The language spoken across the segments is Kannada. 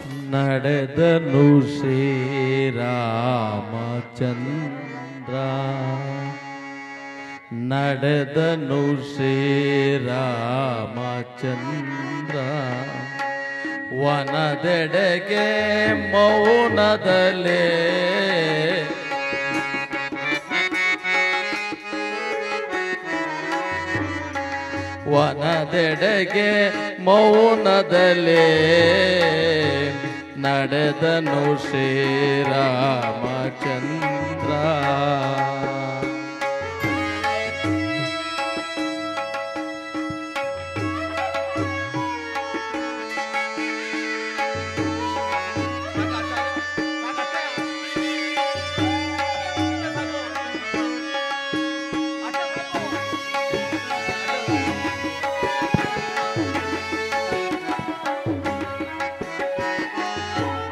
ನಡೆದನು ಶ್ರೀರಾಮಚಂದ್ರ ನಡೆದನು ಶ್ರೀರಾಮಚಂದ್ರ ವನದೆಡೆಗೆ ಮೌನದಲೇ ವನದೆಡೆಗೆ ಮೌನದಲೇ ನಡೆದನು ಶ್ರೀರಾಮಚಂದ್ರ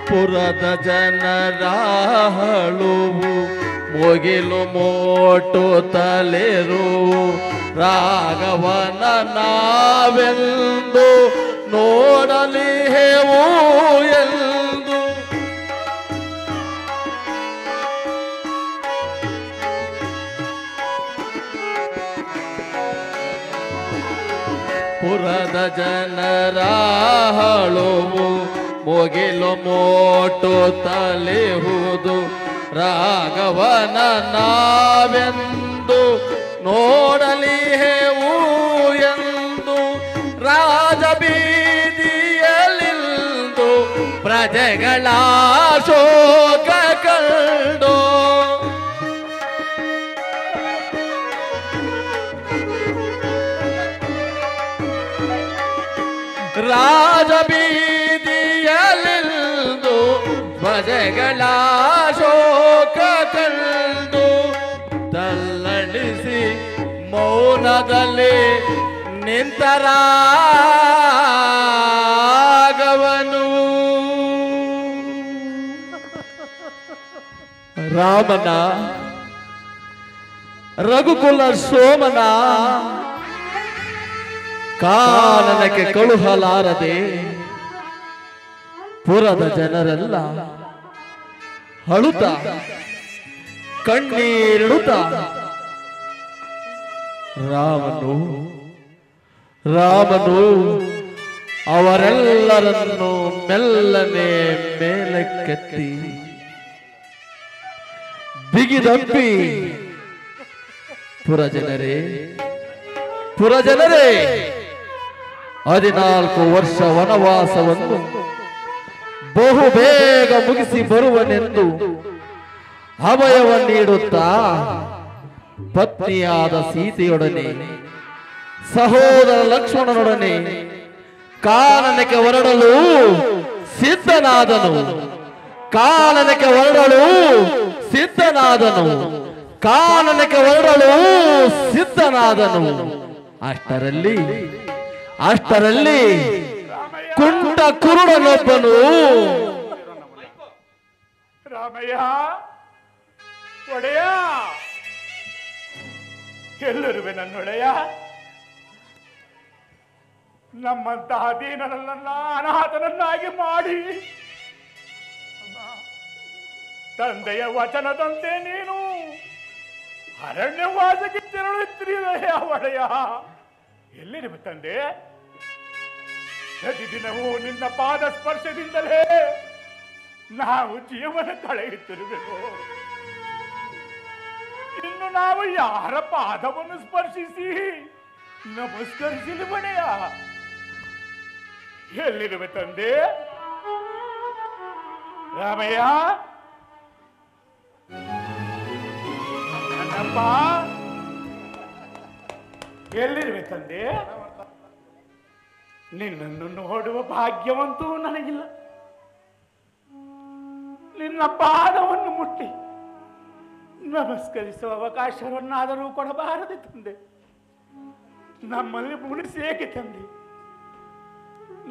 ಪುರದ ಜನರ ಹಳುವು ಮುಗಿಲು ಮೋಟು ತಲೆರು ರಾಘವನ ನಾವೆಂದು ನೋಡಲಿ ಹೇವು ಎಂದು ಪುರದ ಜನರ ಹಳುವು ಮುಗಿಲು ಮೋಟು ತಲೆಹುದು ರಾಘವನ ನಾವೆಂದು ನೋಡಲಿ ಹೇವು ಎಂದು ರಾಜಬೀದಿಯಲ್ಲಿಂದು ಪ್ರಜೆಗಳ ಶೋಕ ಕಂಡು ರಾಜಬೀದಿಯಲ್ಲಿಂದು ಪ್ರಜೆಗಳ ಶೋಕ ಕಂಡು ತಲ್ಲಣಿಸಿ ಮೌನದಲ್ಲಿ ನಿಂತರಾಗವನು ರಾಮನ ರಘುಕುಲ ಸೋಮನ ಕಾನನಕ್ಕೆ ಕಳುಹಲಾರದೆ ಪುರದ ಜನರೆಲ್ಲ ಅಳುತ್ತ ಕಣ್ಣೀರಿಡುತ್ತ ರಾಮನು ಅವರೆಲ್ಲರನ್ನು ಮೆಲ್ಲನೆ ಮೇಲಕ್ಕೆತ್ತಿ ಬಿಗಿದಪ್ಪಿ ಪುರಜನರೇ 14 ವರ್ಷ ವನವಾಸವನ್ನು ಬಹುಬೇಗ ಮುಗಿಸಿ ಬರುವನೆಂದು ಅಭಯವ ನೀಡುತ್ತಾ ಪತ್ನಿಯಾದ ಸೀತೆಯೊಡನೆ ಸಹೋದರ ಲಕ್ಷ್ಮಣನೊಡನೆ ಕಾನನಕ್ಕೆ ಹೊರಡಲು ಸಿದ್ಧನಾದನು ಕಾನನಕ್ಕೆ ಹೊರಡಲು ಅಷ್ಟರಲ್ಲಿ ಕುಂಟ ಕುರುಡನೊಬ್ಬನು ರಾಮಯ್ಯ ಒಡೆಯ ಎಲ್ಲರುವೆ ನನ್ನೊಡೆಯ ನಮ್ಮಂತಹ ದೀನನನ್ನ ಅನಾಥನನ್ನಾಗಿ ಮಾಡಿ ತಂದೆಯ ವಚನದಂತೆ ನೀನು ಅರಣ್ಯವಾಸಕ್ಕೆ ತೆರಳುತ್ತಿರುವೆಯ ಒಡೆಯ ಎಲ್ಲಿರುವ ತಂದೆ ಪ್ರತಿದಿನವೂ ನಿನ್ನ ಪಾದ ಸ್ಪರ್ಶದಿಂದಲೇ ನಾವು ಜೀವನ ಕಳೆಯುತ್ತಿರುವೆವು ಇನ್ನು ನಾವು ಯಾರ ಪಾದವನ್ನು ಸ್ಪರ್ಶಿಸಿ ನಮಸ್ಕರಿಸಲಿ ಒಡೆಯ ಎಲ್ಲಿರುವೆ ತಂದೆ ರಾಮಯ್ಯ ನನ್ನಪ್ಪ ಎಲ್ಲಿರುವೆ ತಂದೆ ನಿನ್ನನ್ನು ನೋಡುವ ಭಾಗ್ಯವಂತೂ ನನಗಿಲ್ಲ ನಿನ್ನ ಪಾದವನ್ನು ಮುಟ್ಟಿ ನಮಸ್ಕರಿಸುವ ಅವಕಾಶವನ್ನಾದರೂ ಕೊಡಬಾರದೆ ತಂದೆ ನಮ್ಮಲ್ಲಿ ಮುನಿಸೇಕೆ ತಂದೆ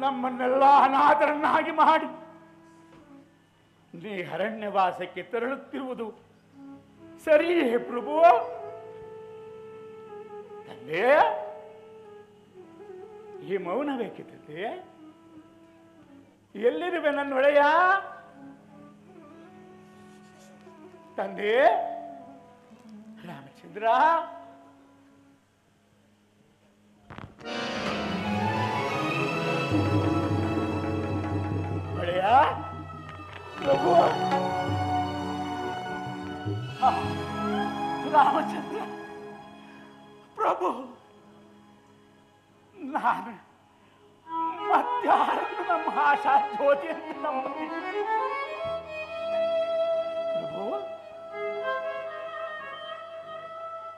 ನಮ್ಮನ್ನೆಲ್ಲ ಅನಾಥರನ್ನಾಗಿ ಮಾಡಿ ನೀ ಅರಣ್ಯವಾಸಕ್ಕೆ ತೆರಳುತ್ತಿರುವುದು ಸರಿಯೇ ಪ್ರಭು ತಂದೆ ಈ ಮೌನ ಬೇಕಿದ್ದೆ ಎಲ್ಲಿರುವೆ ನನ್ನ ಒಳೆಯ? ತಂದೆ ರಾಮಚಂದ್ರ, ಒಳೆಯ ಪ್ರಭು. ರಾಮಚಂದ್ರ ಪ್ರಭು, ನಾನು ಮತ್ತಾರು ನಮ್ಮ ಆಶಾ ಜ್ಯೋತಿ ಅಂತ ನಂಬಿ ಪ್ರಭು,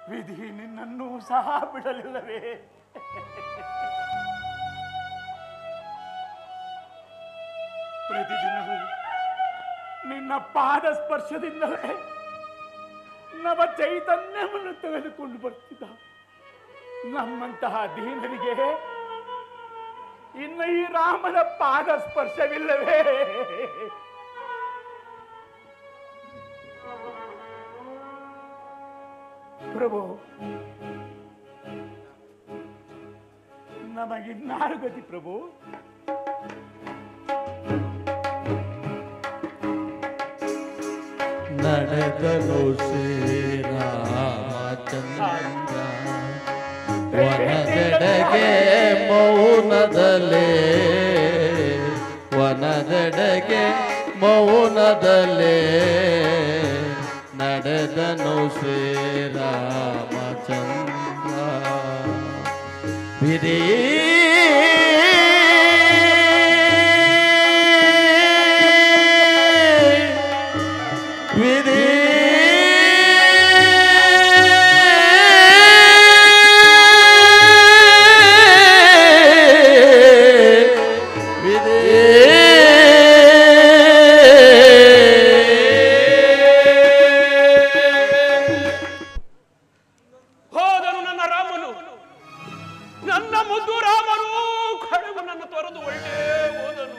ವಿಧಿ ನಿನ್ನನ್ನು ಸಹ ಬಿಡಲಿಲ್ಲವೇ? ಪ್ರತಿದಿನವೂ ನಿನ್ನ ಪಾದ ಸ್ಪರ್ಶದಿಂದಲೇ ನವ ಚೈತನ್ಯವನ್ನು ತೆಗೆದುಕೊಂಡು ಬರ್ತಿದ್ದ ನಮ್ಮಂತಹ ದೀನರಿಗೆ ಇನ್ನು ಈ ರಾಮನ ಪಾದ ಸ್ಪರ್ಶವಿಲ್ಲವೇ? ಪ್ರಭು, ನಮಗಿನ್ನಾರು ಗತಿ ಪ್ರಭು? ನಡೆದನು ಶ್ರೀರಾಮಚಂದ್ರ ವನದೆಡೆಗೆ ಮೌನದಲ್ಲೇ, ವನದೆಡೆಗೆ ಮೌನದಲ್ಲೇ ನಡೆದನು ಶ್ರೀರಾಮಚಂದ್ರ. ವಿಧಿ ವಿಧಿ ಹೋದನು ನನ್ನ ರಾಮನು, ನನ್ನ ಮುದ್ದು ರಾಮನು ಕಡೆಗೂ ನನ್ನ ತೊರೆದು ಒಳ್ಳೆ ಹೋದನು.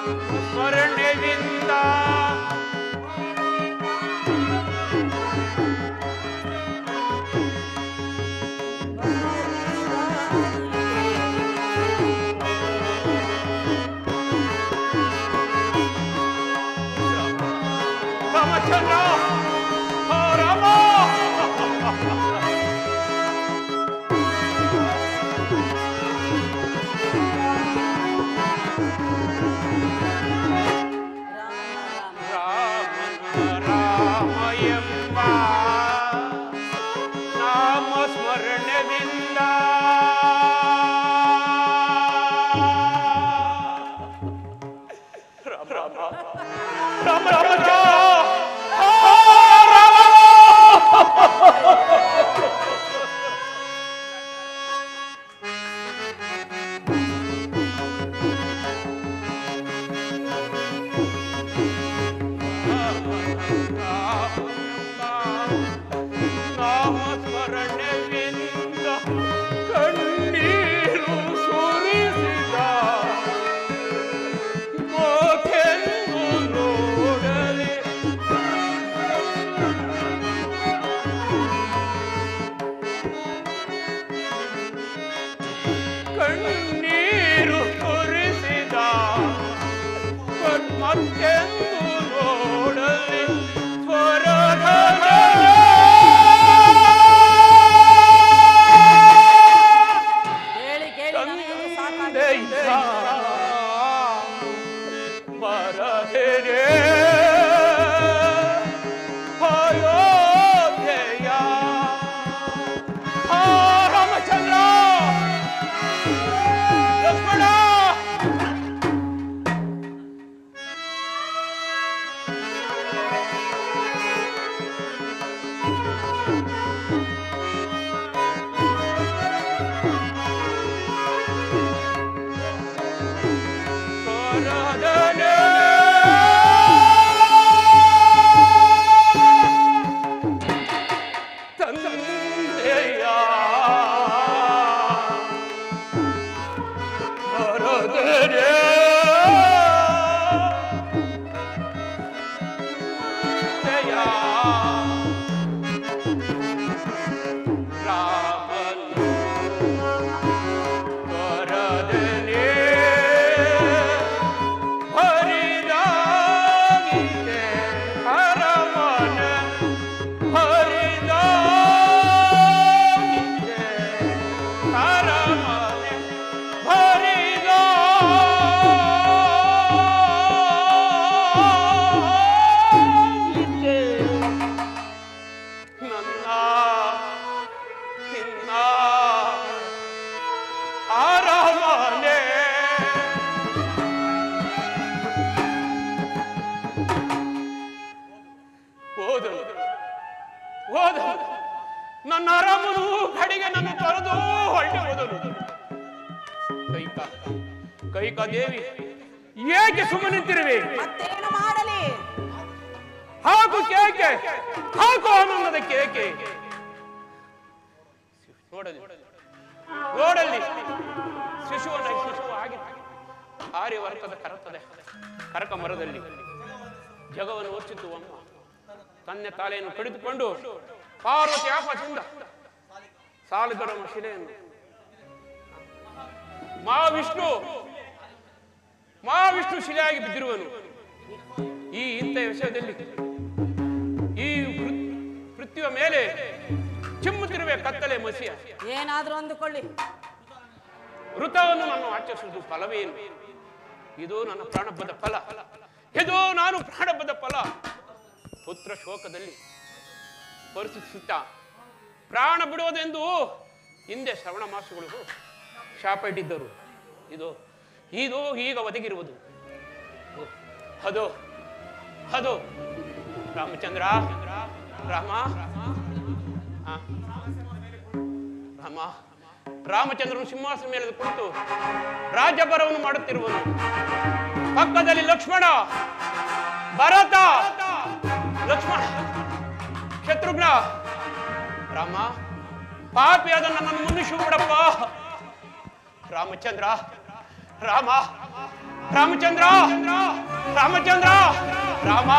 ಸ್ಮರಣೆಯಿಂದ ರಾಮಚಂದ್ರ ರಾಮ ರಾಮಯಂಬ ನಾಮ ಸ್ಮರಣೆಯಿಂದ ರಾಮ ರಾಮ ರಾಮ ರಾಮ ನಾಮಸ್ಮರಣೆಯಿಂದ ಕಣ್ಣೀರು ಸುರಿಸಿದ ಮೋಕೆಂದು ನೋಡಲಿ ಕಣ್ಣೀರು ಸುರಿಸಿದ ಮತ್ತೆಂದು ನೋಡಲಿ ಸ್ವರದ ಬರದಿರೇ ಅಯೋಧ್ಯೆಯ ರಾಮಚಂದ್ರ ಲಕ್ಷ್ಮಣ ನನ್ನ ರಾಮನು ಕಡೆಗೆ ನನ್ನ ತೊರೆದು ಹೊರಟೆ ಹೋದನು. ಕೈಕ ದೇವಿ ಏಕೆ ಸುಮ್ಮನೆ ನಿಂತಿರುವೆ? ಮತ್ತೇನು ಮಾಡಲಿ? ಹಾಕು ಕೇಕೆ, ಹಾಕು ಆನಂದದ ಕೇಕೆ. ನೋಡಲ್ಲಿ ಶಿಶುವು ಆಗಿ ಆರ್ಯವರ್ಕದ ಕರಕ ಮರದಲ್ಲಿ ಜಗವನ್ನು ಒಚ್ಚಿತು ಅಮ್ಮ. ತನ್ನ ತಾಲೆಯನ್ನು ಕಡಿದುಕೊಂಡು ಪಾರ್ವತಿ ಆಪದಿಂದ ಸಾಲುಗರಮ ಶಿಲೆಯನ್ನು ಮಹಾವಿಷ್ಣು ಶಿಲೆಯಾಗಿ ಬಿದ್ದಿರುವನು. ಈ ಇಂಥ ವಿಷಯದಲ್ಲಿ ಈ ಪೃಥ್ವಿಯ ಮೇಲೆ ಚಿಮ್ಮುತ್ತಿರುವೆ ಕತ್ತಲೆ ಮಸಿಯ. ಏನಾದ್ರೂ ಅಂದುಕೊಳ್ಳಿ, ವೃತವನ್ನು ನಾನು ಆಚರಿಸುವುದು ಫಲವೇನು? ಇದು ನನ್ನ ಪ್ರಾಣಬದ್ಧ ಫಲ, ಇದು ನಾನು ಪ್ರಾಣಬದ್ಧ ಫಲ. ಪುತ್ರ ಶೋಕದಲ್ಲಿ ಪರಿಸ್ಥಿತ ಪ್ರಾಣ ಬಿಡುವುದೆಂದು ಹಿಂದೆ ಶ್ರವಣ ಮಾಸಗಳು ಶಾಪ ಇಟ್ಟಿದ್ದರು. ಇದು ಈಗ ಒದಗಿರುವುದು. ಅದು ರಾಮಚಂದ್ರ ರಾಮಚಂದ್ರನು ಸಿಂಹಾಸನ ಮೇಲೆ ಕುಳಿತು ರಾಜ್ಯಭಾರವನ್ನು ಮಾಡುತ್ತಿರುವನು. ಪಕ್ಕದಲ್ಲಿ ಲಕ್ಷ್ಮಣ, ಭರತ, ಲಕ್ಷ್ಮಣ, ಶತ್ರುಘ್ನ. ರಾಮ, ಪಾಪಿಯಾದ ನನ್ನನ್ನು ಮನುಷ್ಯ ಬಿಡಪ್ಪ. ರಾಮಚಂದ್ರ, ರಾಮ, ರಾಮಚಂದ್ರ ರಾಮಚಂದ್ರ ರಾಮ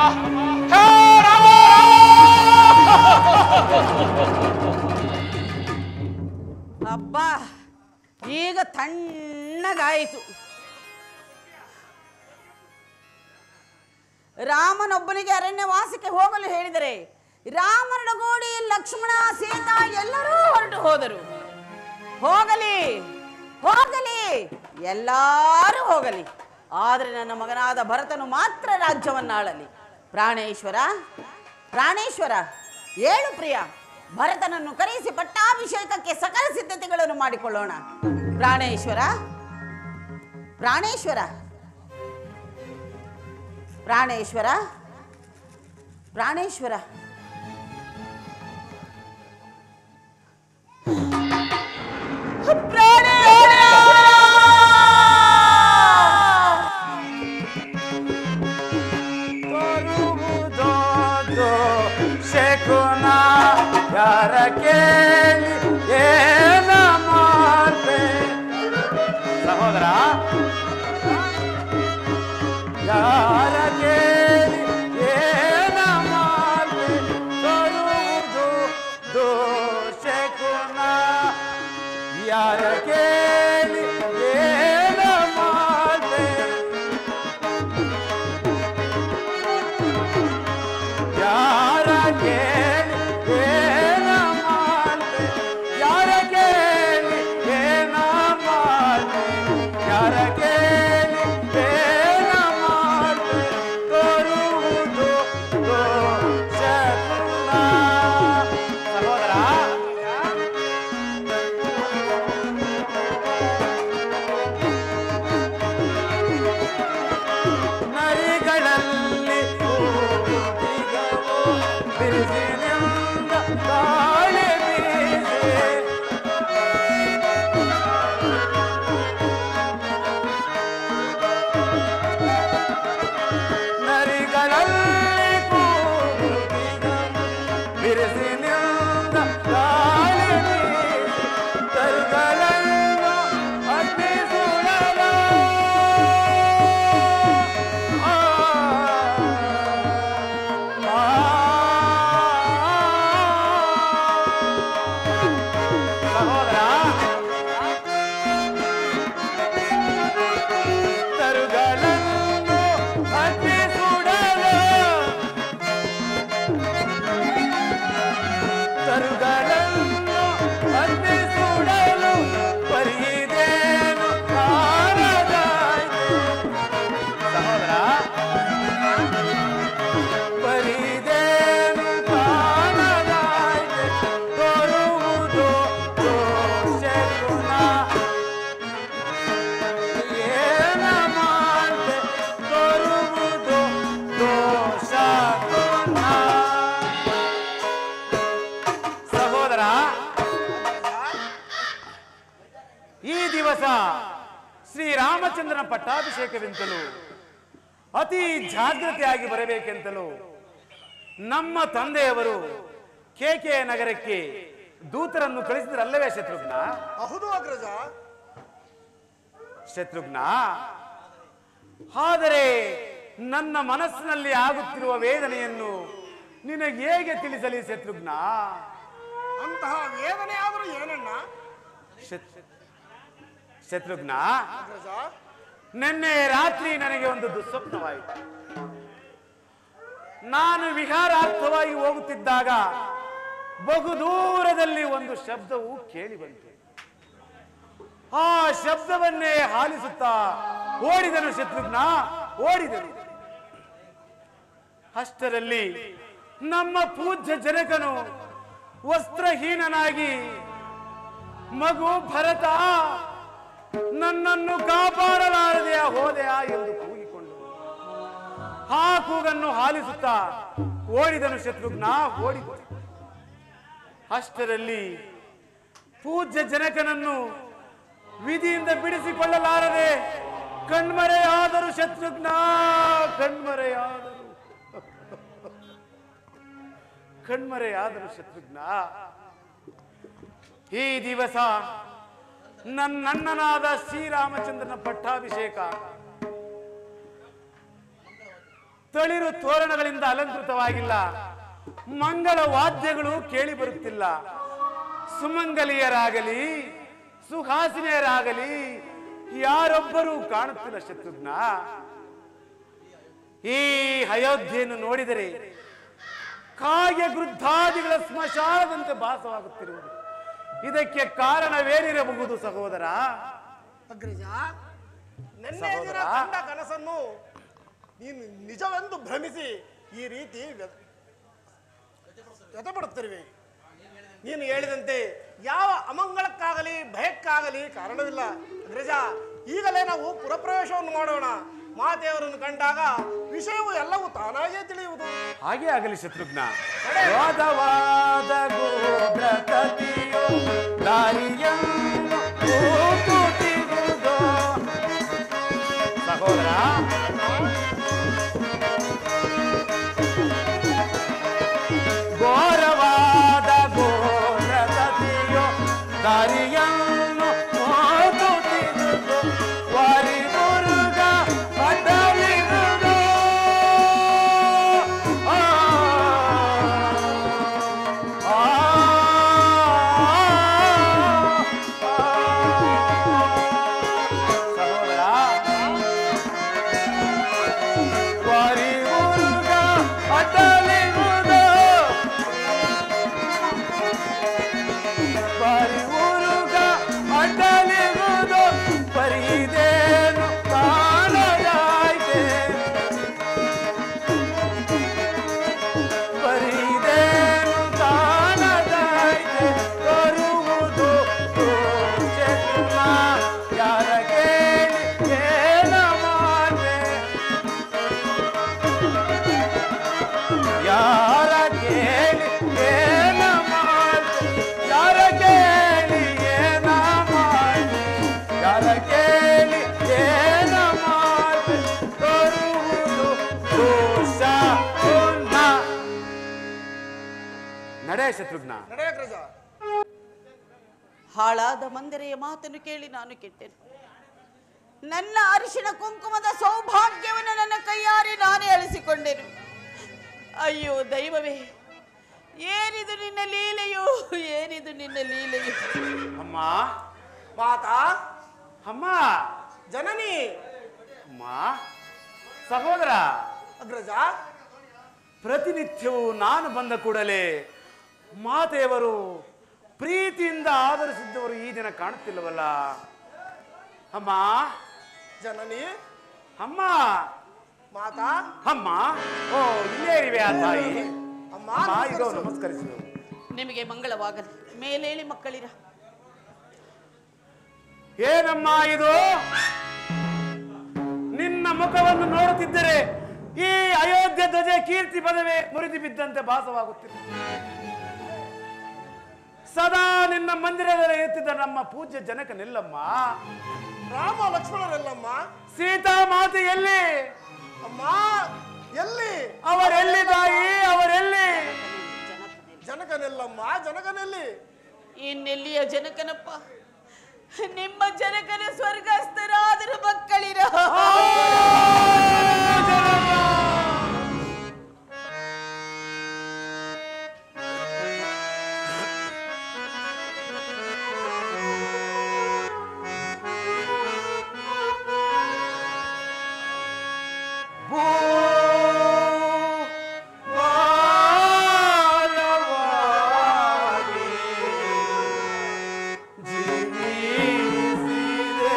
ಹೇ ರಾಮ ಅಬ್ಬ ಈಗ ತಣ್ಣಗಾಯಿತು. ರಾಮನೊಬ್ಬನಿಗೆ ಅರಣ್ಯವಾಸಕ್ಕೆ ಹೋಗಲು ಹೇಳಿದರೆ ರಾಮನೊಡಗೂಡಿ ಲಕ್ಷ್ಮಣ ಸೀತಾ ಎಲ್ಲರೂ ಹೊರಟು ಹೋದರು. ಹೋಗಲಿ ಹೋಗಲಿ, ಎಲ್ಲರೂ ಹೋಗಲಿ, ಆದರೆ ನನ್ನ ಮಗನಾದ ಭರತನು ಮಾತ್ರ ರಾಜ್ಯವನ್ನಾಳಲಿ. ಪ್ರಾಣೇಶ್ವರ ಪ್ರಾಣೇಶ್ವರ, ಏಳು ಪ್ರಿಯ, ಭರತನನ್ನು ಕರೆಯಿಸಿ ಪಟ್ಟಾಭಿಷೇಕಕ್ಕೆ ಸಕಲ ಸಿದ್ಧತೆಗಳನ್ನು ಮಾಡಿಕೊಳ್ಳೋಣ. ಪ್ರಾಣೇಶ್ವರ ಪ್ರಾಣೇಶ್ವರ ಪ್ರಾಣೇಶ್ವರ ಪ್ರಾಣೇಶ್ವರ ಶಕುನ ಯಾರ ಕೇಳಿ ಏನ ಮಾಡ್ತೆ ಸಹೋದರ, ಯಾರ ಕೇಳಿ ಏನ ಮಾಡ್ತೆ ತರುವುದು ದೋಷಕುನ, ಯಾರ ಕೇಳಿ ಏನ ಮಾಡ್ತೆ, ಯಾರ ಕೇಳಿ ಏನ ಮಾಡ್ತೆ, ಯಾರ ಕೇಳಿ ಏನ ಮಾಡ್ತೆ, ಯಾರ ಕೇಳಿ ಏನ ಮಾಡ್ತೆ ತರುವುದು ದೋಷಕುನ. ಸಹೋದರ, ನರಿಗಳಲ್ಲಿ ಕೂಗಿಗವು ಬಿರುಸಿನಿಂದ ಗಾಳಿ ಬೀಸಿ, ನರಿಗಳಲ್ಲಿ ಕೂಗಿಗವು ಬಿರುಸಿನಿಂದ ಗಾಳಿ ಬೀಸಿ, ತರುಗಳನ್ನು ಅಗ್ನಿಸುಳಲು ಸಹೋದರ, ತರುಗಳನ್ನು ಅಗ್ನಿ ಸುಡಲು, ತರುಗಳನ್ನು ಅಗ್ನಿ ಸುಡಲು ಪರಿದೇನು ಕಾಣದಾಯ್ತು. ಸಹೋದರ, ಪರಿದೇನು ಕಾಣದಾಯ್ತು ತೋರುವುದು ದೋಷಕುನ, ಏನ ಮಾಡ್ತೆ ತೋರುವುದು ದೋಷಕುನ. ಸಹೋದರ, ಈ ದಿವಸ ಶ್ರೀರಾಮಚಂದ್ರನ ಪಟ್ಟಾಭಿಷೇಕವೆಂತಲೂ ಅತಿ ಜಾಗೃತಿಯಾಗಿ ಬರಬೇಕೆಂತಲೂ ನಮ್ಮ ತಂದೆಯವರು ಕೇಕೆ ನಗರಕ್ಕೆ ದೂತರನ್ನು ಕಳಿಸಿದ್ರಲ್ಲವೇ ಶತ್ರುಘ್ನ? ಹೌದು ಅಗ್ರಜ. ಶತ್ರುಘ್ನ, ಆದರೆ ನನ್ನ ಮನಸ್ಸಿನಲ್ಲಿ ಆಗುತ್ತಿರುವ ವೇದನೆಯನ್ನು ನಿನಗೆ ಹೇಗೆ ತಿಳಿಸಲಿ ಶತ್ರುಘ್ನ? ಅಂತಹ ವೇದನೆ ಆದರೂ ಏನಣ್ಣ? ಶತ್ರುಘ್ನ, ಅಗ್ರಜ, ನಿನ್ನೆ ರಾತ್ರಿ ನನಗೆ ಒಂದು ದುಸ್ವಪ್ನವಾಯಿತು. ನಾನು ವಿಹಾರಾರ್ಥವಾಗಿ ಹೋಗುತ್ತಿದ್ದಾಗ ಬಹುದೂರದಲ್ಲಿ ಒಂದು ಶಬ್ದವು ಕೇಳಿ ಬಂತು. ಆ ಶಬ್ದವನ್ನೇ ಆಲಿಸುತ್ತಾ ಓಡಿದನು ಶತ್ರುಘ್ನ, ಓಡಿದನು. ಅಷ್ಟರಲ್ಲಿ ನಮ್ಮ ಪೂಜ್ಯ ಜನಕನು ವಸ್ತ್ರಹೀನನಾಗಿ, ಮಗು ಭರತ ನನ್ನನ್ನು ಕಾಪಾಡಲಾರದೆಯಾ ಹೋದೆಯಾ ಎಂದು ಕೂಗಿಕೊಂಡು ಆ ಕೂಗನ್ನು ಆಲಿಸುತ್ತಾ ಓಡಿದನು ಶತ್ರುಘ್ನ, ಓಡಿದನು. ಅಷ್ಟರಲ್ಲಿ ಪೂಜ್ಯ ಜನಕನನ್ನು ವಿಧಿಯಿಂದ ಬಿಡಿಸಿಕೊಳ್ಳಲಾರದೆ ಕಣ್ಮರೆಯಾದರು ಶತ್ರುಘ್ನ, ಕಣ್ಮರೆಯಾದರು, ಕಣ್ಮರೆಯಾದರು ಶತ್ರುಘ್ನ. ಈ ದಿವಸ ನನ್ನಣ್ಣನಾದ ಶ್ರೀರಾಮಚಂದ್ರನ ಪಟ್ಟಾಭಿಷೇಕ ತಳಿರು ತೋರಣಗಳಿಂದ ಅಲಂಕೃತವಾಗಿಲ್ಲ. ಮಂಗಳ ವಾದ್ಯಗಳು ಕೇಳಿ ಬರುತ್ತಿಲ್ಲ. ಸುಮಂಗಲಿಯರಾಗಲಿ ಸುಹಾಸಿನಿಯರಾಗಲಿ ಯಾರೊಬ್ಬರೂ ಕಾಣುತ್ತಿಲ್ಲ. ಶತ್ರುಘ್ನ, ಈ ಅಯೋಧ್ಯೆಯನ್ನು ನೋಡಿದರೆ ಕಾಗೆ ಗೃದ್ಧಾದಿಗಳ ಸ್ಮಶಾನದಂತೆ ಭಾಸವಾಗುತ್ತಿರುವುದು. ಇದಕ್ಕೆ ಕಾರಣವೇನಿರಬಹುದು ಸಹೋದರ? ಅಗ್ರಜ, ನಿನ್ನೆ ದಿನ ಕಂಡ ಕನಸನ್ನು ನೀನು ನಿಜವೆಂದು ಭ್ರಮಿಸಿ ಈ ರೀತಿ ವ್ಯಥಪಡುತ್ತಿರುವೆ. ನೀನು ಹೇಳಿದಂತೆ ಯಾವ ಅಮಂಗಳಕ್ಕಾಗಲಿ ಭಯಕ್ಕಾಗಲಿ ಕಾರಣವಿಲ್ಲ. ಅಗ್ರಜ, ಈಗಲೇ ನಾವು ಪುರಪ್ರವೇಶವನ್ನು ಮಾಡೋಣ. ಮಾತೆಯವರನ್ನು ಕಂಡಾಗ ವಿಷಯವು ಎಲ್ಲವೂ ತಾನಾಗೇ ತಿಳಿಯುವುದು. ಹಾಗೆ ಆಗಲಿ ಶತ್ರುಘ್ನ. ವಾದವಾದ ಗೋಬ್ರತತಿಯೋ ದಾರಿಯನ್ನು ಕೂಗುತ್ತಿರುವುದೋ. ಸಹೋದರ, ಘೋರವಾದ ಗೋಬ್ರತತಿಯೋ ದಾರಿಯನ್ನು ಕೂಗುತ್ತಿರುವುದೋ. ವಾರಿ ಮುರುಗ ಅಡ್ಡಲಿರುವುದೋ. ಸಹೋದರ, ವಾರಿ ಮುರುಗ ಅಡ್ಡಲಿರುವುದೋ. ವಾರಿ ಮುರುಗ ಅಡ್ಡಲಿರುವುದೋ. ಪರಿದೇನು ಕಾಣದಾಯ್ತೆ. ಪರಿದೇನು ಕಾಣದಾಯ್ತೆ. ತರುವುದು ಶತ್ರುಘ್ನ. ಯಾರ ಕೇಳಿ ಏನ ಮಾತೆ. ಯಾರ ಕೇಳಿ ಏನ ಮಾತೆ. ಯಾರ ಕೇಳಿ ಏನ ಮಾತೆ. ಯಾರ ಕೇಳಿ ಏನ ಮಾತೆ. ತರುವುದು ದೋಷ ಪುಣ್ಯ. ನಡೆ ಶತ್ರುಘ್ನ. ನಡೆ ಅಗ್ರಜ. ಹಾಳಾದ ಮಂದಿರೆಯ ಮಾತನ್ನು ಕೇಳಿ ನಾನು ಕೆಟ್ಟೆನು. ನನ್ನ ಅರಿಶಿಣ ಕುಂಕುಮದ ಸೌಭಾಗ್ಯವನ್ನು ನನ್ನ ಕೈಯಾರೆ ನಾನೇ ಅಳಿಸಿಕೊಂಡೆನು. ಅಯ್ಯೋ ದೈವವೇ, ಏನಿದು ನಿನ್ನ ಲೀಲೆಯೋ, ಏನಿದು ನಿನ್ನ ಲೀಲೆಯೋ. ಅಮ್ಮ, ಮಾತಾ, ಅಮ್ಮ, ಜನನಿ, ಅಮ್ಮ, ಸಹೋದರ. ಅಗ್ರಜ, ಪ್ರತಿನಿತ್ಯವೂ ನಾನು ಬಂದ ಕೂಡಲೇ ಮಾತೆಯವರು ಪ್ರೀತಿಯಿಂದ ಆದರಿಸಿದ್ದವರು ಈ ದಿನ ಕಾಣುತ್ತಿಲ್ಲವಲ್ಲ. ಅಮ್ಮ, ಜನನಿ, ಅಮ್ಮ, ಮಾತಾ, ಅಮ್ಮ. ಓ, ಇಲ್ಲೇ ಇವೆ ಆ ತಾಯಿ. ಅಮ್ಮ, ಅಮ್ಮ, ಇದೋ ನಮಸ್ಕರಿಸು. ನಿಮಗೆ ಮಂಗಳವಾಗಲಿ. ಮೇಲೇಳಿ ಮಕ್ಕಳಿರ. ಏನಮ್ಮ ಇದು? ನಿನ್ನ ಮುಖವನ್ನು ನೋಡುತ್ತಿದ್ದರೆ ಈ ಅಯೋಧ್ಯೆ ಧ್ವಜ ಕೀರ್ತಿ ಪದವೇ ಮುರಿದು ಬಿದ್ದಂತೆ ಭಾಸವಾಗುತ್ತಿದೆ. ಸದಾ ನಿನ್ನ ಮಂದಿರದಲ್ಲಿ ಇರುತ್ತಿದ್ದ ನಮ್ಮ ಪೂಜ್ಯ ಜನಕನೆಲ್ಲಮ್ಮ? ರಾಮ ಲಕ್ಷ್ಮಣರೆಲ್ಲಮ್ಮ? ಸೀತಾ ಮಾತೆ ಎಲ್ಲಿ? ಅಮ್ಮ, ಎಲ್ಲಿ? ಅವರೆಲ್ಲಿ ತಾಯಿ? ಅವರೆಲ್ಲಿ? ಜನಕನೆಲ್ಲಮ್ಮ? ಜನಕನೆಲ್ಲಿ? ಇನ್ನೆಲ್ಲಿಯ ಜನಕನಪ್ಪ? ನಿಮ್ಮ ಜನಕನ ಸ್ವರ್ಗಸ್ಥರಾದರ ಮಕ್ಕಳಿರ. ಜೀವಿಸಿದೆ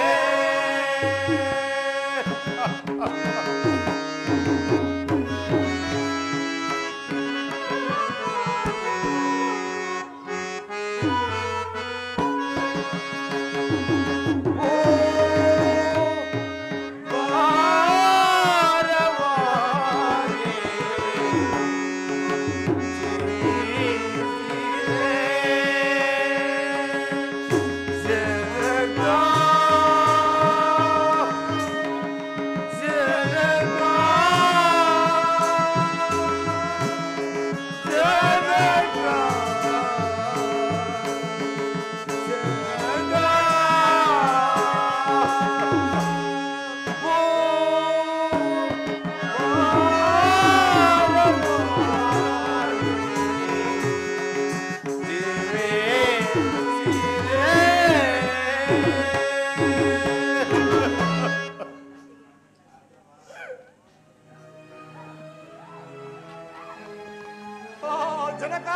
ಜನಕ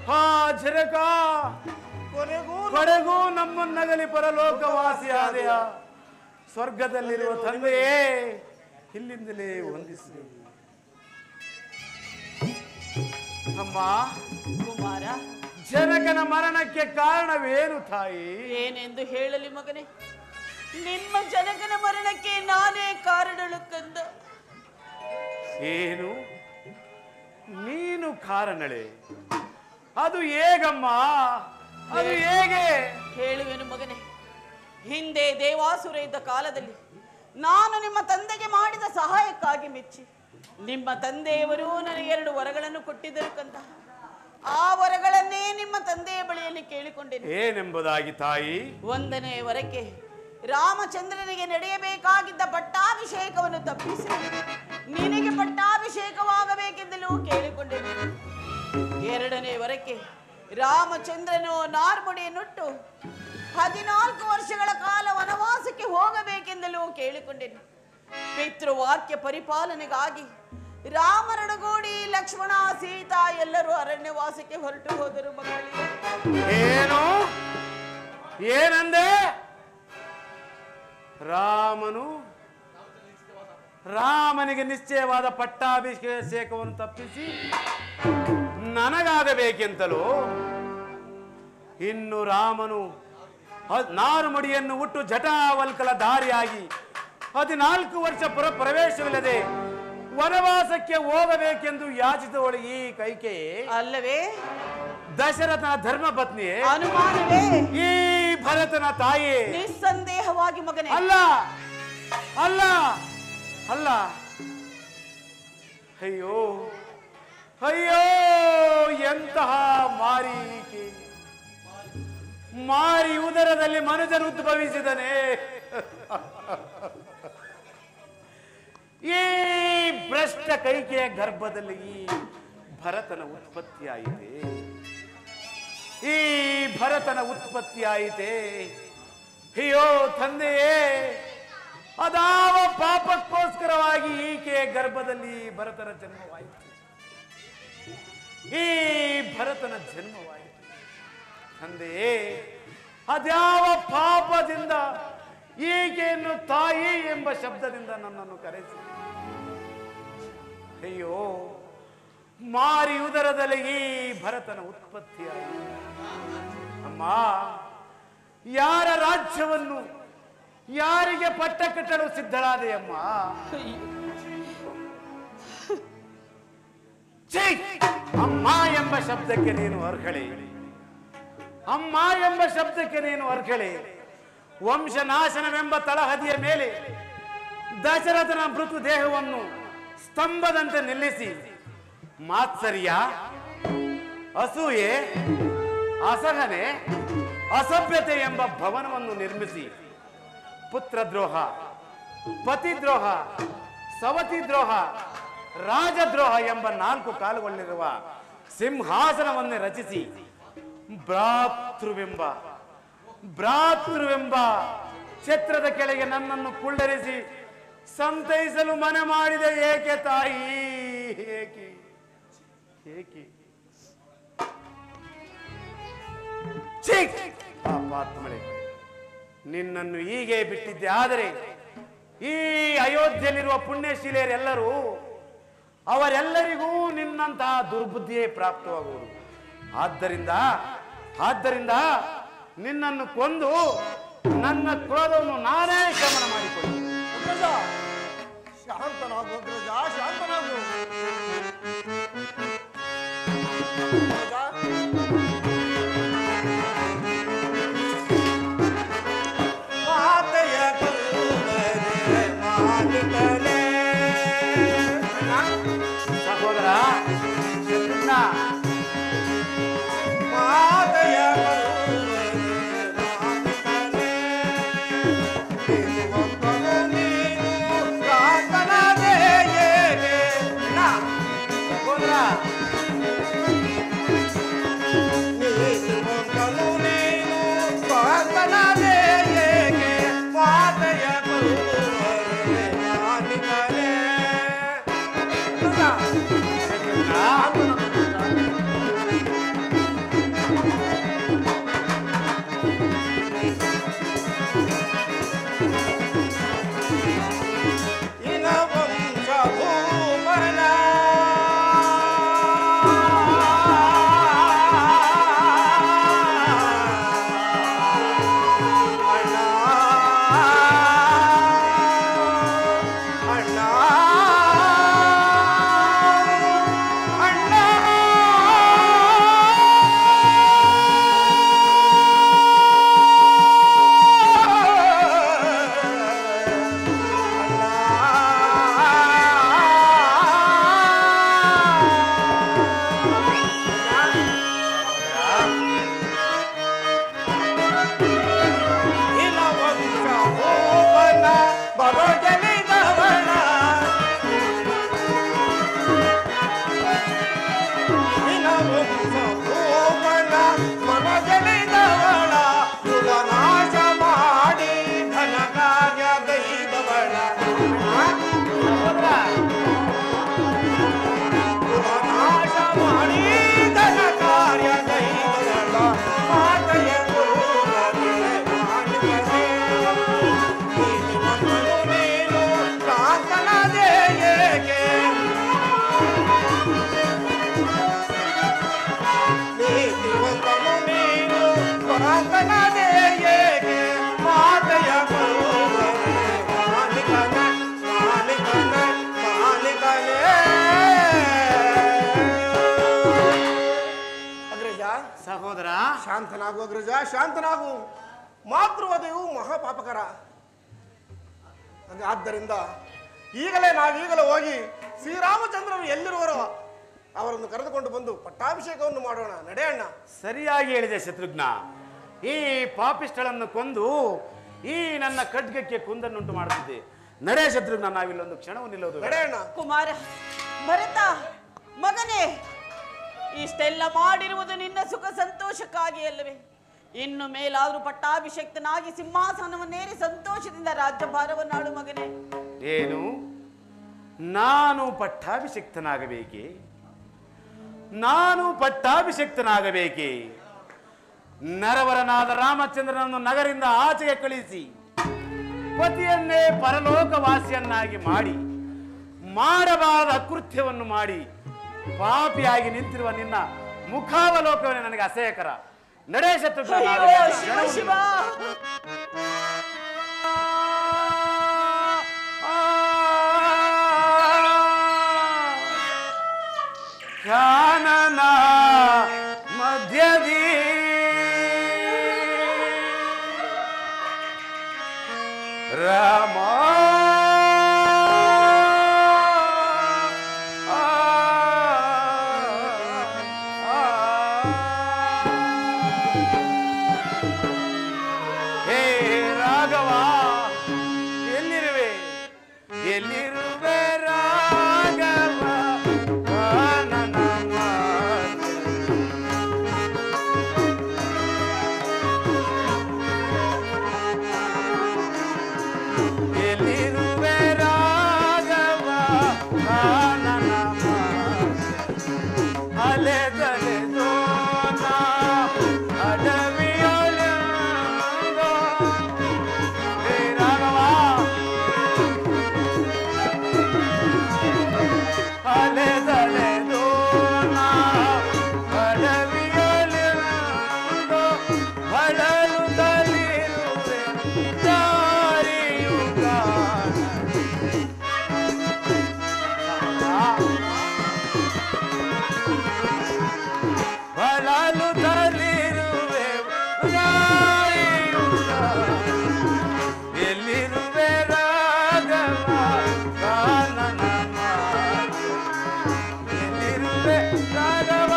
ಹಾ ಜನಕ, ಕೊನೆಗೂ ನಮ್ಮನ್ನಗಲಿ ಪರಲೋಕವಾಸಿಯಾದೆಯ. ಸ್ವರ್ಗದಲ್ಲಿರುವ ತಂದೆಯೇ, ಇಲ್ಲಿಂದಲೇ ವಂದಿಸಿ. ಅಮ್ಮ, ಕುಮಾರ, ಜನಕನ ಮರಣಕ್ಕೆ ಕಾರಣವೇನು ತಾಯಿ? ಏನೆಂದು ಹೇಳಲಿ ಮಗನೇ? ನಿಮ್ಮ ಜನಕನ ಮರಣಕ್ಕೆ ನಾನೇ ಕಾರಣಳು ಕಂದ. ಏನು? ನೀನು ಕಾರಣಳೆ? ಅದು ಹೇಗಮ್ಮ? ಅದು ಹೇಗೆ? ಹೇಳುವೆನು ಮಗನೇ. ಹಿಂದೆ ದೇವಾಸುರ ಇದ್ದ ಕಾಲದಲ್ಲಿ ನಾನು ನಿಮ್ಮ ತಂದೆಗೆ ಮಾಡಿದ ಸಹಾಯಕ್ಕಾಗಿ ಮೆಚ್ಚಿ ನಿಮ್ಮ ತಂದೆಯವರು ನನಗೆ 2 ವರಗಳನ್ನು ಕೊಟ್ಟಿದ್ದರು ಕಂದ. ಆ ವರಗಳನ್ನೇ ನಿಮ್ಮ ತಂದೆಯ ಬಳಿಯಲ್ಲಿ ಕೇಳಿಕೊಂಡೆನು. ಏನೆಂಬುದಾಗಿ ತಾಯಿ? 1ನೇ ವರಕ್ಕೆ ರಾಮಚಂದ್ರನಿಗೆ ನಡೆಯಬೇಕಾಗಿದ್ದ ಪಟ್ಟಾಭಿಷೇಕವನ್ನು ತಪ್ಪಿಸಿ ನಿನಗೆ ಪಟ್ಟಾಭಿಷೇಕವಾಗಬೇಕೆಂದಲೂ ಕೇಳಿಕೊಂಡೆನು. 2ನೇ ವರಕ್ಕೆ ರಾಮಚಂದ್ರನು ನಾರ್ಮುಡಿಯನ್ನುಟ್ಟು 14 ವರ್ಷಗಳ ಕಾಲ ವನವಾಸಕ್ಕೆ ಹೋಗಬೇಕೆಂದಲೂ ಕೇಳಿಕೊಂಡೆನು. ಪಿತೃವಾಕ್ಯ ಪರಿಪಾಲನೆಗಾಗಿ ರಾಮನೊಡಗೂಡಿ ಲಕ್ಷ್ಮಣ, ಸೀತಾ ಎಲ್ಲರೂ ಅರಣ್ಯವಾಸಕ್ಕೆ ಹೊರಟು ಹೋದರು. ಮಕ್ಕಳಿಗೆ ಏನು? ಏನಂದೆ? ರಾಮನಿಗೆ ನಿಶ್ಚಯವಾದ ಪಟ್ಟಾಭಿಷೇಕವನ್ನು ತಪ್ಪಿಸಿ ನನಗಾಗಬೇಕೆಂತಲೂ, ಇನ್ನು ರಾಮನು ನಾರುಮಡಿಯನ್ನು ಹುಟ್ಟು ಜಟಾವಲ್ಕಲ ದಾರಿಯಾಗಿ 14 ವರ್ಷ ಪ್ರವೇಶವಿಲ್ಲದೆ ವನವಾಸಕ್ಕೆ ಹೋಗಬೇಕೆಂದು ಯಾಚಿಸುವಳು ಈ ಕೈಕೆಯೇ ಅಲ್ಲವೇ? ದಶರಥನ ಧರ್ಮಪತ್ನಿಯೇ? ಅನುಮಾನವೇ? ಈ ಭರತನ ತಾಯಿಯೇ? ನಿಸ್ಸಂದೇಹವಾಗಿ ಮಗನೇ. ಅಲ್ಲ ಅಲ್ಲ ಅಲ್ಲ. ಅಯ್ಯೋ ಅಯ್ಯೋ, ಎಂತಹ ಮಾರೀಕೆ! ಮಾರಿ ಉದರದಲ್ಲಿ ಮನುಜನು ಉದ್ಭವಿಸಿದನೆ. ಈ ಭ್ರಷ್ಟ ಕೈಕೆಯ ಗರ್ಭದಲ್ಲಿ ಈ ಭರತನ ಉತ್ಪತ್ತಿಯಾಯಿತೆ. ಈ ಭರತನ ಉತ್ಪತ್ತಿಯಾಯಿತೆ. ಅಯ್ಯೋ ತಂದೆಯೇ, ಅದಾವ ಪಾಪಕ್ಕೋಸ್ಕರವಾಗಿ ಈಕೆಯ ಗರ್ಭದಲ್ಲಿ ಭರತನ ಜನ್ಮವಾಯಿತು. ಈ ಭರತನ ಜನ್ಮವಾಯಿತು. ತಂದೆಯೇ, ಅದ್ಯಾವ ಪಾಪದಿಂದ ಈಕೆಯನ್ನು ತಾಯಿ ಎಂಬ ಶಬ್ದದಿಂದ ನನ್ನನ್ನು ಕರೆಸಿ. ಅಯ್ಯೋ, ಮಾರಿ ಉದರದಲ್ಲಿ ಈ ಭರತನ ಉತ್ಪತ್ತಿಯಾಯಿತು. ಅಮ್ಮ, ಯಾರ ರಾಜ್ಯವನ್ನು ಯಾರಿಗೆ ಪಟ್ಟ ಕಟ್ಟಲು ಸಿದ್ಧಳಾದೆಯಮ್ಮ? ಅಮ್ಮ ಎಂಬ ಶಬ್ದಕ್ಕೆ ನೀನು ಅರ್ಹಳೆ. ಅಮ್ಮ ಎಂಬ ಶಬ್ದಕ್ಕೆ ನೀನು ಅರ್ಹಳೆ. ವಂಶನಾಶನವೆಂಬ ತಳಹದಿಯ ಮೇಲೆ ದಶರಥನ ಮೃತು ದೇಹವನ್ನು ಸ್ತಂಭದಂತೆ ನಿಲ್ಲಿಸಿ ಮಾತ್ಸರ್ಯ, ಅಸೂಯೆ, ಅಸಹನೆ, ಅಸಭ್ಯತೆ ಎಂಬ ಭವನವನ್ನು ನಿರ್ಮಿಸಿ ಪುತ್ರದ್ರೋಹ, ಪತಿದ್ರೋಹ, ಸವತಿದ್ರೋಹ, ರಾಜದ್ರೋಹ ಎಂಬ 4 ಕಾಲುಗಳಿರುವ ಸಿಂಹಾಸನವನ್ನೇ ರಚಿಸಿ ಭ್ರಾತೃವೆಂಬ ಛತ್ರದ ಕೆಳಗೆ ನನ್ನನ್ನು ಕುಳ್ಳರಿಸಿ ಸಂತೈಸಲು ಮನೆ ಮಾಡಿದೆ. ಏಕೆ ತಾಯಿ? ಏಕೆ ಏಕೆ? ಪಾಪಾತ್ಮಳೆ, ನಿನ್ನನ್ನು ಹೀಗೆ ಬಿಟ್ಟಿದ್ದೆ ಆದರೆ ಈ ಅಯೋಧ್ಯೆಯಲ್ಲಿರುವ ಪುಣ್ಯಶೀಲೆಯರೆಲ್ಲರೂ, ಅವರೆಲ್ಲರಿಗೂ ನಿನ್ನಂತಹ ದುರ್ಬುದ್ಧಿಯೇ ಪ್ರಾಪ್ತವಾಗುವುದು. ಆದ್ದರಿಂದ ನಿನ್ನನ್ನು ಕೊಂದು ನನ್ನ ಕ್ರೋಧವನ್ನು ನಾನೇ ಶಮನ ಮಾಡಿಕೊಳ್ಳಿ. ಶಾಂತನಾಗು ಅಗ್ರಜ, ಶಾಂತನಾಗು. ಸಹೋದರ ಸೋಮನ ಮನಗೆಳೆದವಳ ಕುಲನಾಶ ಮಾಡಿ ಧನ ಕಾರ್ಯ ಗೈದವಳ ಕುಲನಾಶ ಮಾಡಿ ಧನ ಕಾರ್ಯ ಗೈದವಳ ಮಾತೆಯ ಗುರುವೇ ಮಾನಿಕನೇ ನೀತಿ ಬಂದನು ನೀನು ಕಾಂತನದೇ ಏಕೆ ನೀತಿ ಬಂದನು ನೀನು ಕಾಂತನದೇ ಏಕೆ ಮಾತೆಯ ಗುರುವೇ ಮಾನಿಕನೇ ಮಾನಿಕನೇ ಮಾನಿಕನೇ ಅಗ್ರಜ ಸಹೋದರ ಶಾಂತನಾಗು ಅಗ್ರಜ ಶಾಂತನಾಗು ಮಾತೃವಧೆಯು ಮಹಾಪಾಪಕರ ಆದ್ದರಿಂದ ನಾವೀಗಲೇ ಹೋಗಿ ಶ್ರೀರಾಮಚಂದ್ರನು ಎಲ್ಲಿರುವರೋ ಅವರನ್ನು ಕರೆದುಕೊಂಡು ಬಂದು ಪಟ್ಟಾಭಿಷೇಕವನ್ನು ಮಾಡೋಣ. ನಡೆಯಣ್ಣ. ಸರಿಯಾಗಿ ಹೇಳಿದೆ ಶತ್ರುಘ್ನ. ಈ ಪಾಪಿಷ್ಠಳನ್ನು ಕೊಂದು ಈ ನನ್ನ ಖಡ್ಗಕ್ಕೆ ಕುಂದನ್ನುಂಟು ಮಾಡುತ್ತಿದ್ದೆ. ನಡೆ ಶತ್ರುಘ್ನ, ನಾವಿಲ್ಲೊಂದು ಕ್ಷಣವು ನಿಲ್ಲೋದು. ನಡೆಯಣ್ಣ. ಕುಮಾರ, ಭರತ ಮಗನೇ, ಇಷ್ಟೆಲ್ಲ ಮಾಡಿರುವುದು ನಿನ್ನ ಸುಖ ಸಂತೋಷಕ್ಕಾಗಿ ಅಲ್ಲವೇ? ಇನ್ನು ಮೇಲಾದ್ರೂ ಪಟ್ಟಾಭಿಷಕ್ತನಾಗಿ ಸಿಂಹಾಸನವನ್ನೇರಿ ಸಂತೋಷದಿಂದ ರಾಜ್ಯಭಾರವನ್ನಾಳು ಮಗನೇ. ಏನು, ನಾನು ಪಟ್ಟಾಭಿಷಕ್ತನಾಗಬೇಕೆ? ನಾನು ಪಟ್ಟಾಭಿಷಕ್ತನಾಗಬೇಕೆ? ನರವರನಾದ ರಾಮಚಂದ್ರನನ್ನು ನಗರಿಂದ ಆಚೆಗೆ ಕಳಿಸಿ ಪತಿಯನ್ನೇ ಪರಲೋಕವಾಸಿಯನ್ನಾಗಿ ಮಾಡಿ ಮಾಡಬಾರದ ಅಕೃತ್ಯವನ್ನು ಮಾಡಿ ಪಾಪಿಯಾಗಿ ನಿಂತಿರುವ ನಿನ್ನ ಮುಖಾವಲೋಕವೇ ನನಗೆ ಅಸಹ್ಯಕರ. ನಡೆ ಶತ್ರುಘ್ನ. ಶಿವ ಶಿವ. ಕಾನನ ಮಧ್ಯದಿ ರಾಮ ಹೇ ರಾಘವ, ಎಲ್ಲಿರುವೆ ಎಲ್ಲಿರುವೆ ರಾಘವ ಕಾನನ ಎಲ್ಲಿರುವೆ ರಾಘವ ಕಾನನ ಅಲೆದಲೆದೋ ಅಡವಿಯೊಳಗೋ ಹೇ ರಾಘವ ಅಲೆದಲೆದೋ ಅಡವಿಯೊಳಗೋ ಬಳಲುತ್ತಲಿರುವೆ ದಾರಿಯುಗ ಬಳಲುತ್ತಲಿರುವೆ ದಾರಿಯುಗ ಎಲ್ಲಿರುವೆ ರಾಘವ ಕಾನನ ಎಲ್ಲಿರುವೆ ರಾಘವ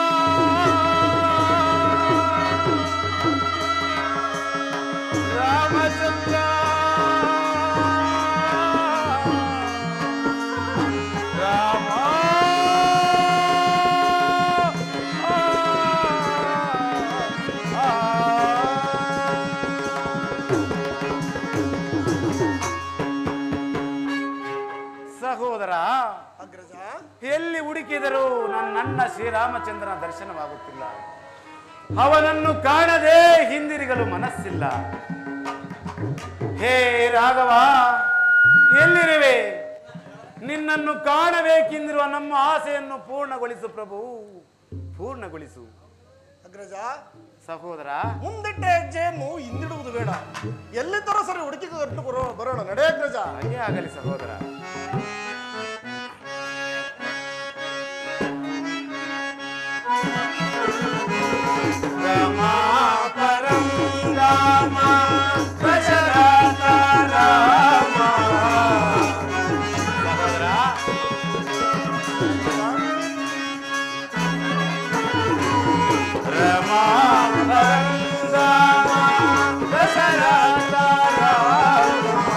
ರಾಮಚಂದ್ರ ರಾಮ ಸಹೋದರ, ಅಗ್ರಜ, ಎಲ್ಲಿ ಹುಡುಕಿದರೂ ನನ್ನ ಶ್ರೀರಾಮಚಂದ್ರನ ದರ್ಶನವಾಗುತ್ತಿಲ್ಲ. ಅವನನ್ನು ಕಾಣದೆ ಹಿಂದಿರುಗಲು ಮನಸ್ಸಿಲ್ಲ. ಹೇ ರಾಘವ, ಎಲ್ಲಿರುವೆ? ನಿನ್ನನ್ನು ಕಾಣಬೇಕೆಂದಿರುವ ನಮ್ಮ ಆಸೆಯನ್ನು ಪೂರ್ಣಗೊಳಿಸು ಪ್ರಭು, ಪೂರ್ಣಗೊಳಿಸು. ಅಗ್ರಜ, ಸಹೋದರ, ಮುಂದಿಟ್ಟ ಹೆಜ್ಜೆಯನ್ನು ಹಿಂದಿಡುವುದು ಬೇಡ. ಎಲ್ಲಿದ್ದರೂ ಸರಿ ಹುಡುಕಿ ಬರೋಣ. ನಡೆ ಅಗ್ರಜ. ಹಾಗೆ ಆಗಲಿ ಸಹೋದರ. ರಾಮ ಪರಂ ರಾಮ ದಶರಥ ರಾಮ. ಸಹೋದರ, ರಾಮ ಪರಂ ರಾಮ ದಶರಥ ರಾಮ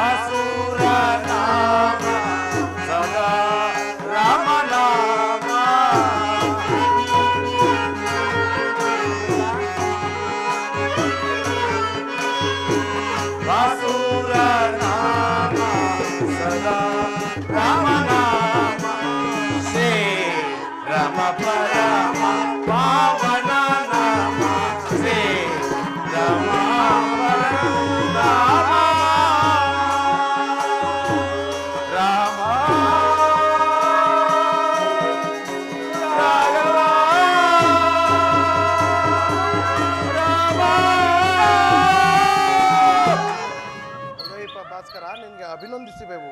ಅಸುರ ನಾಶ ಪರಮ ಪಾವನ ನಾಮ ಶ್ರೀ ರಾಮ ರಾಮ ರಾಮ ರಾಘವ ರಾಮ. ಉದಯಪ ಭಾಸ್ಕರ, ನಿನಗೆ ಅಭಿನಂದಿಸಬೇಕು.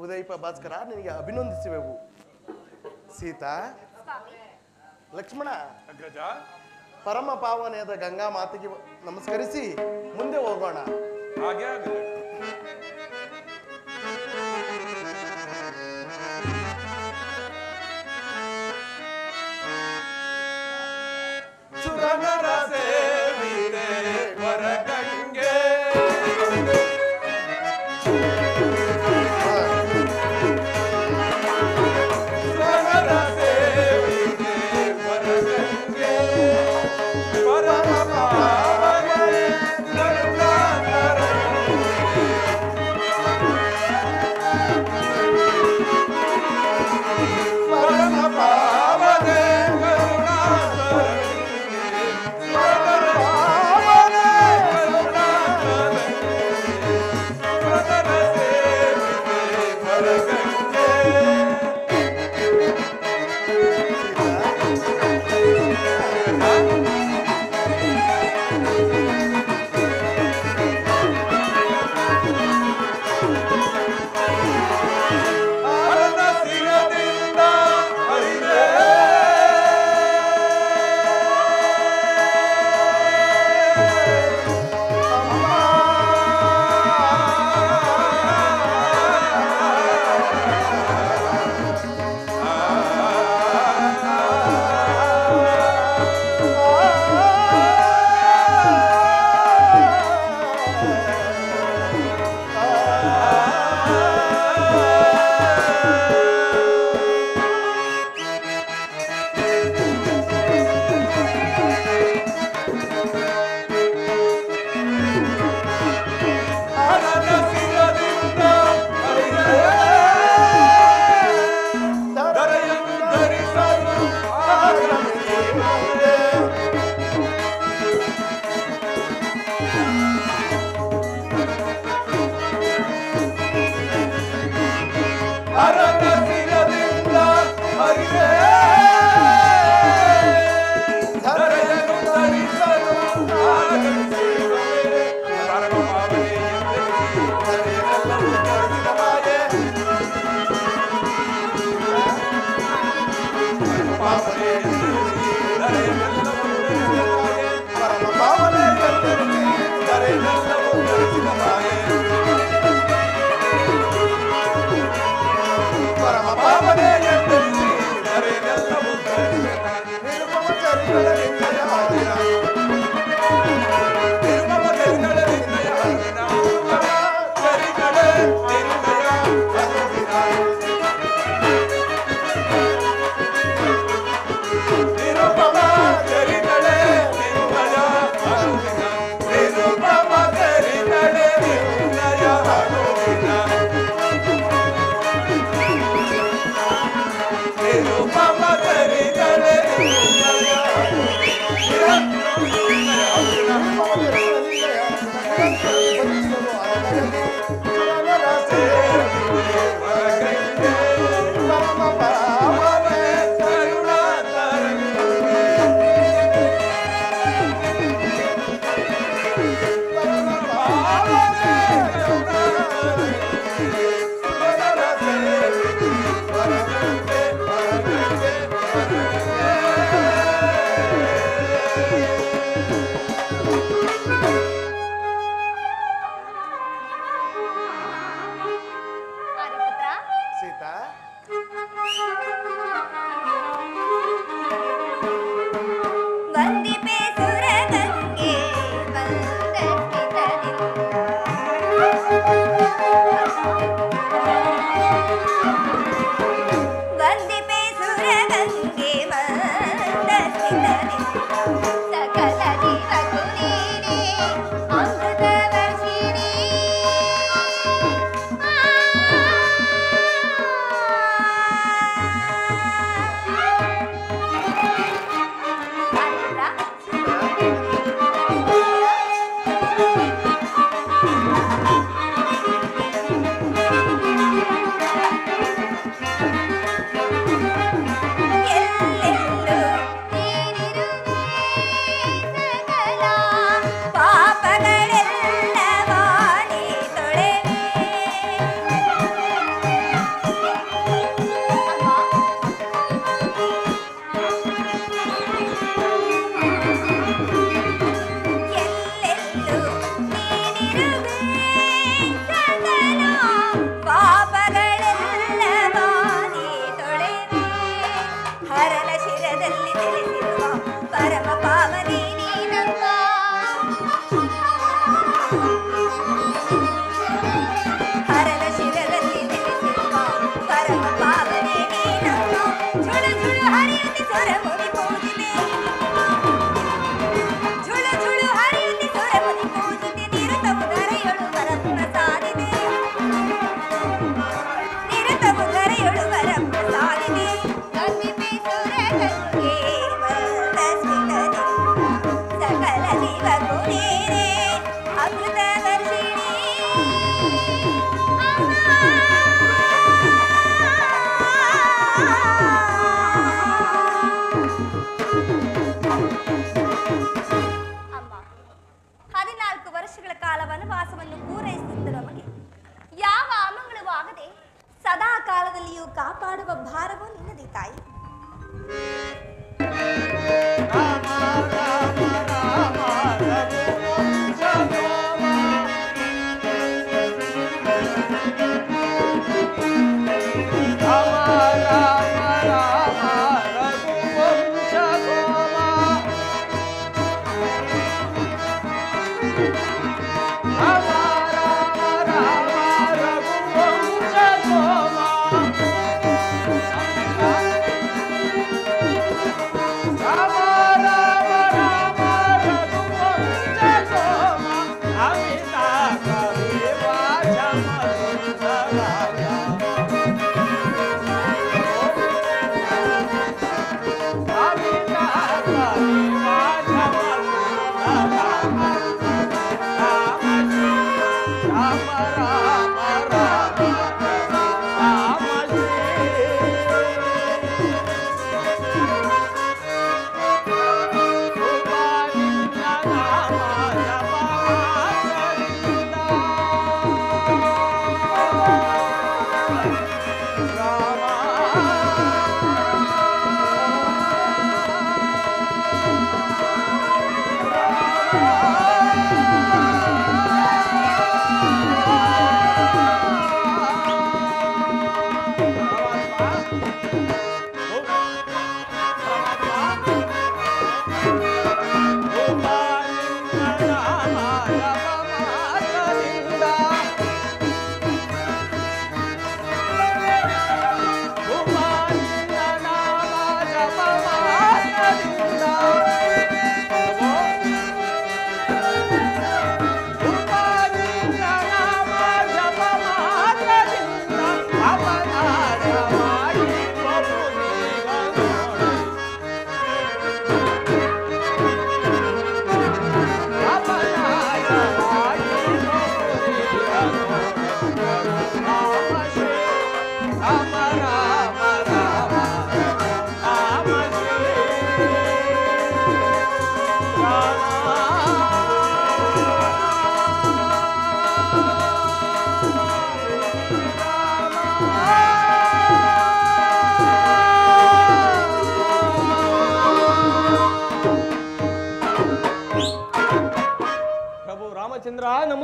ಉದಯಪ ಭಾಸ್ಕರ, ನಿನಗೆ ಅಭಿನಂದಿಸಬೇಕು. ಸೀತಾ, ಲಕ್ಷ್ಮಣ, ಅಗ್ರಜ, ಪರಮ ಪಾವನೆಯಾದ ಗಂಗಾ ಮಾತೆಗೆ ನಮಸ್ಕರಿಸಿ ಮುಂದೆ ಹೋಗೋಣ. ಹಾಗೆ ಆಗಲಿ. ಸುರನರ ಸೇವಿದೆ ವರಗಂಗೆ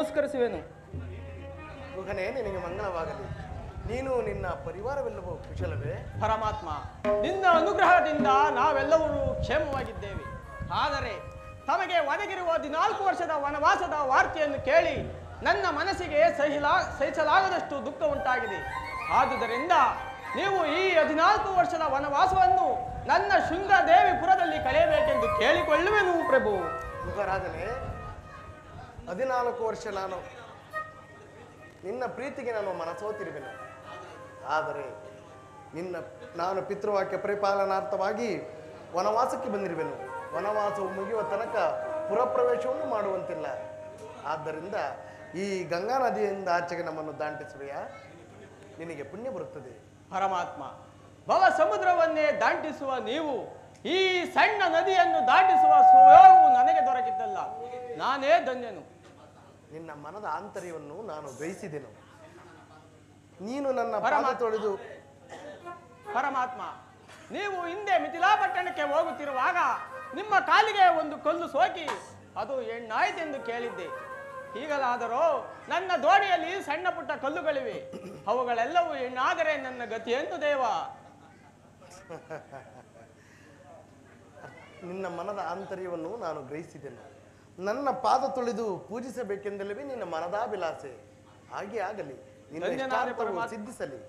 ನಮಸ್ಕರಿಸುವೆನು. ಗುಹನೇ, ನಿನಗೆ ಮಂಗಳವಾಗಲಿ. ನೀನು ನಿನ್ನ ಪರಿವಾರವೆಲ್ಲವೂ ಕುಶಲವೇ? ಪರಮಾತ್ಮ, ನಿನ್ನ ಅನುಗ್ರಹದಿಂದ ನಾವೆಲ್ಲರೂ ಕ್ಷೇಮವಾಗಿದ್ದೇವೆ. ಆದರೆ ತಮಗೆ ಒದಗಿರುವ 14 ವರ್ಷದ ವನವಾಸದ ವಾರ್ತೆಯನ್ನು ಕೇಳಿ ನನ್ನ ಮನಸ್ಸಿಗೆ ಸಹಿಸಲಾಗದಷ್ಟು ದುಃಖ ಉಂಟಾಗಿದೆ. ಆದುದರಿಂದ ನೀವು ಈ 14 ವರ್ಷದ ವನವಾಸವನ್ನು ನನ್ನ ಶೃಂಗದೇವಿಪುರದಲ್ಲಿ ಕಳೆಯಬೇಕೆಂದು ಕೇಳಿಕೊಳ್ಳುವೆನು ಪ್ರಭು. ಗುಹರಾಜನೇ, 14 ವರ್ಷ ನಿನ್ನ ಪ್ರೀತಿಗೆ ನಾನು ಮನಸೋತಿರುವೆನು. ಆದರೆ ನಾನು ಪಿತೃವಾಕ್ಯ ಪರಿಪಾಲನಾರ್ಥವಾಗಿ ವನವಾಸಕ್ಕೆ ಬಂದಿರುವೆನು. ವನವಾಸವು ಮುಗಿಯುವ ತನಕ ಪುರಪ್ರವೇಶವನ್ನು ಮಾಡುವಂತಿಲ್ಲ. ಆದ್ದರಿಂದ ಈ ಗಂಗಾ ನದಿಯಿಂದ ಆಚೆಗೆ ನಮ್ಮನ್ನು ದಾಂಟಿಸುವೆಯಾ? ನಿನಗೆ ಪುಣ್ಯ ಬರುತ್ತದೆ. ಪರಮಾತ್ಮ, ಭವ ಸಮುದ್ರವನ್ನೇ ದಾಟಿಸುವ ನೀವು ಈ ಸಣ್ಣ ನದಿಯನ್ನು ದಾಟಿಸುವ ಸುಯೋಗವು ನನಗೆ ದೊರಕಿದ್ದಲ್ಲ. ನಾನೇ ಧನ್ಯನು. ನಿನ್ನ ಮನದ ಆಂತರ್ಯವನ್ನು ನಾನು ಗ್ರಹಿಸಿದೆನು. ನೀನು ನನ್ನ ಪಾದ ತೊಳೆದು ಪರಮಾತ್ಮ, ನೀವು ಹಿಂದೆ ಮಿಥಿಲಾ ಪಟ್ಟಣಕ್ಕೆ ಹೋಗುತ್ತಿರುವಾಗ ನಿಮ್ಮ ಕಾಲಿಗೆ ಒಂದು ಕಲ್ಲು ಸೋಕಿ ಅದು ಹೆಣ್ಣಾಯ್ತೆಂದು ಕೇಳಿದ್ದೆ. ಈಗಲಾದರೂ ನನ್ನ ದೋಣಿಯಲ್ಲಿ ಸಣ್ಣ ಪುಟ್ಟ ಕಲ್ಲುಗಳಿವೆ. ಅವುಗಳೆಲ್ಲವೂ ಹೆಣ್ಣಾದರೆ ನನ್ನ ಗತಿಯೆಂದು ದೇವ. ನಿನ್ನ ಮನದ ಆಂತರ್ಯವನ್ನು ನಾನು ಗ್ರಹಿಸಿದೆನು. ನನ್ನ ಪಾದ ತೊಳೆದು ಪೂಜಿಸಬೇಕೆಂದಲೇ ನಿನ್ನ ಮನದಾಭಿಲಾಸೆ. ಹಾಗೆ ಆಗಲಿ. ನಿನ್ನ ಇಷ್ಟಾರ್ಥವು ಸಿದ್ಧಿಸಲಿ.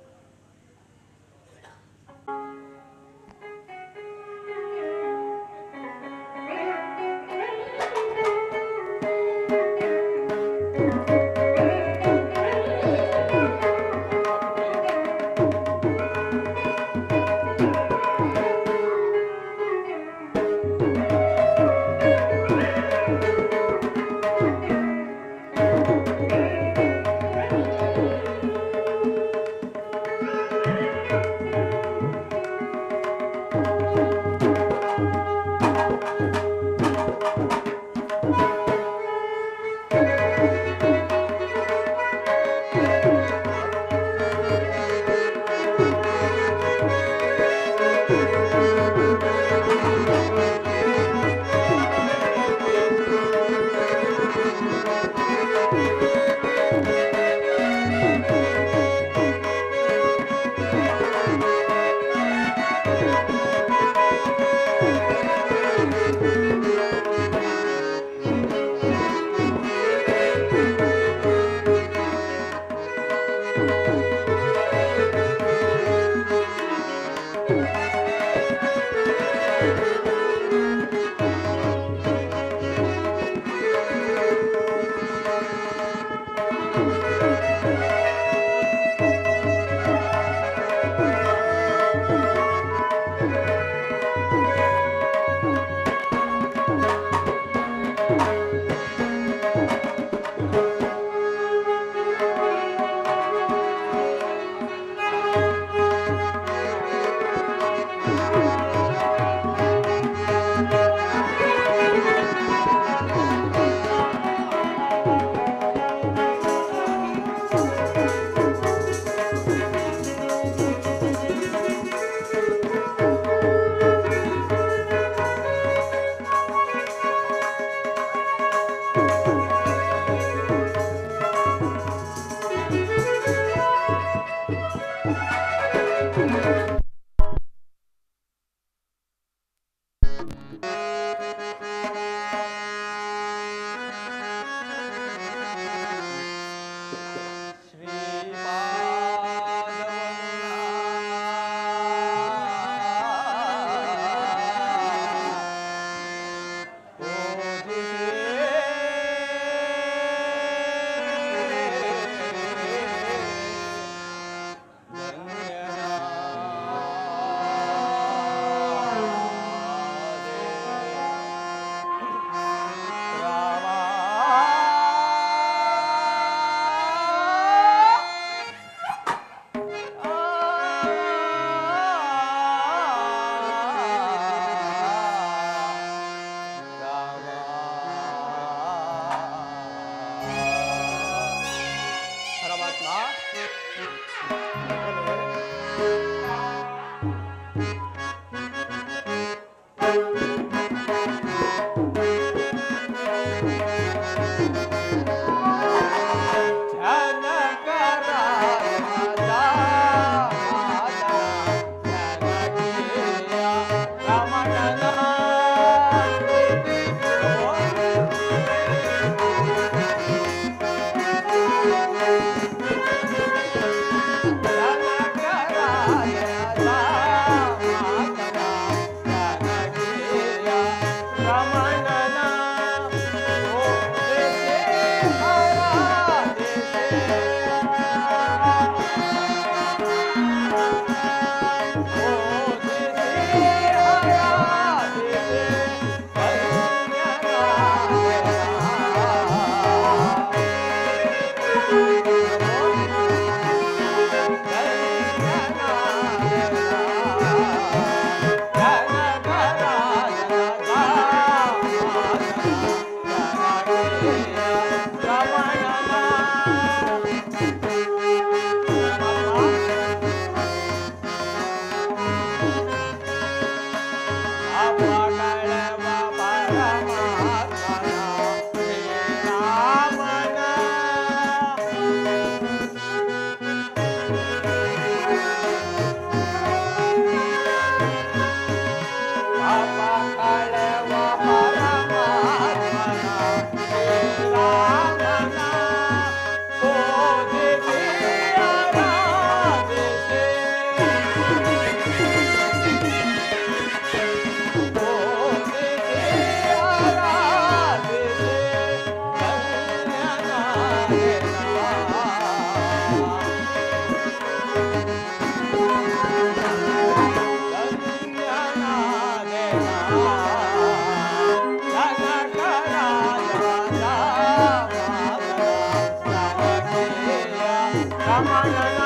ರಮಣನ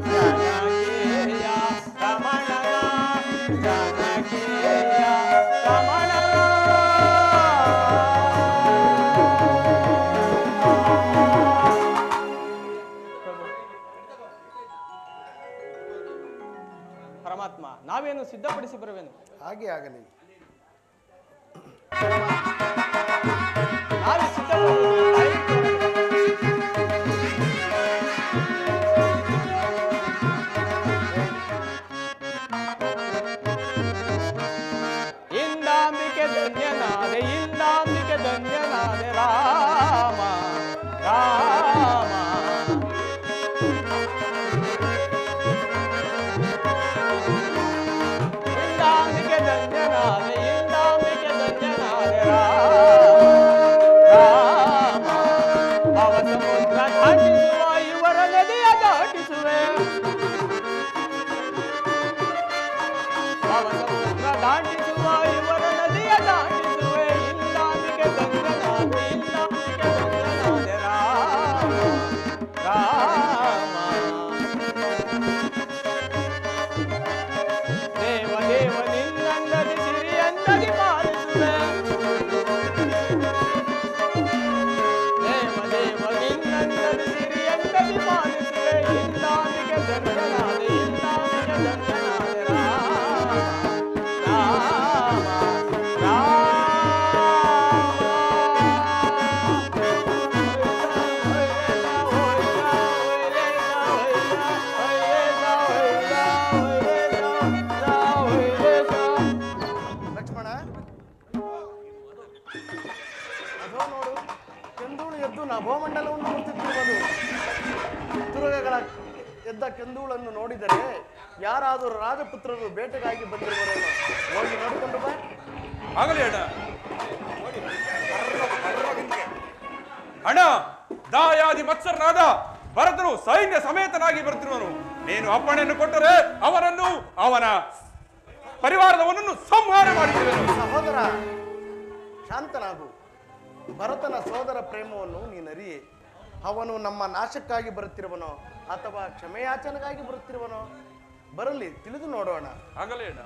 ಜನಕೇಯ ರಮಣನ ಜನಕೇಯ ರಮಣನ ಪರಮಾತ್ಮ ನಾವೇನು ಸಿದ್ಧಪಡಿಸಿ ಬರುವೆನು. ಹಾಗೆ ಆಗಲಿ. ನಾವೇ ಸಿದ್ಧಪಡಿಸಿ ಇಂದಾಂಬಿಕೆ ಧನ್ಯನಾದೆ ಇಂದಾಂಬಿಕೆ ಧನ್ಯನಾದೆ ರಾಮ ರಾಮ ಇಂದಾಂಬಿಕೆ ಧನ್ಯನಾದೆ ಇಂದಾಂಬಿಕೆ ಧನ್ಯನಾದೆ ರಾಮ ಭವ ಸಮುದ್ರ ದಾಟಿಸುವ ಇವರ ನದಿಯ ದಾಟಿಸುವೆ ಭವ ಸಮುದ್ರ ದಾಟಿಸುವ ಇವರ ನದಿಯ ದಾಟಿಸುವೆ ಇಂದಾಂಬಿಕೆ ಧನ್ಯನಾದೆ ಇಂದಾಂಬಿಕೆ ಧನ್ಯನಾದೆ ರಾಮ ರಾಮ ದೇವ ದೇವ ನಿನ್ನಂದದಿ ಸಿರಿಯಂದದಿ ಪಾಲಿಸುವೆ ದೇವ ದೇವ ನಿನ್ನಂದದಿ ಸಿರಿಯಂದದಿ ಪಾಲಿಸುವೆ ಇಂದಾಂಬಿಕೆ ಧನ್ಯನಾದೆ ಇಂದಾಂಬಿಕೆ ಧನ್ಯನಾದೆ ರಾಮ ರಾಮ ಲಕ್ಷ್ಮಣ, ಅದೋ ನೋಡು, ಕೆಂದೂಳು ಎದ್ದು ನಭೋಮಂಡಲವನ್ನು ಮುಚ್ಚುತ್ತಿರುವುದು. ತುರಗಗಳ ಎದ್ದ ಕೆಂದೂಳನ್ನು ನೋಡಿದರೆ ಯಾರಾದರೂ ರಾಜಪುತ್ರರು ಬೇಟೆಗಾಗಿ ಬಂದಿರುವರೇನೋ. ಹೋಗಿ ನೋಡಿಕೊಂಡು ಬಾ. ಆಗಲಿ ಅಣ್ಣ. ಅಣ್ಣ, ದಾಯಾದಿ ಮತ್ಸರನಾದ ಭರತನು ಸೈನ್ಯ ಸಮೇತನಾಗಿ ಬರುತ್ತಿರುವನು. ನೀನು ಅಪ್ಪಣೆಯನ್ನು ಕೊಟ್ಟರೆ ಅವನನ್ನು ಅವನ ಪರಿವಾರದವನನ್ನು ಸಂಹಾರ ಮಾಡಿರುವೆನು. ಸಹೋದರ, ಶಾಂತನಾಗು. ಭರತನ ಸೋದರ ಪ್ರೇಮವನ್ನು ನೀನರಿಯೇ. ಅವನು ನಮ್ಮ ನಾಶಕ್ಕಾಗಿ ಬರುತ್ತಿರುವನೋ ಅಥವಾ ಕ್ಷಮೆಯಾಚನೆಗಾಗಿ ಬರುತ್ತಿರುವನೋ? ಬರಲಿ, ತಿಳಿದು ನೋಡೋಣ. ಆಗಲಿ ಅಣ್ಣ.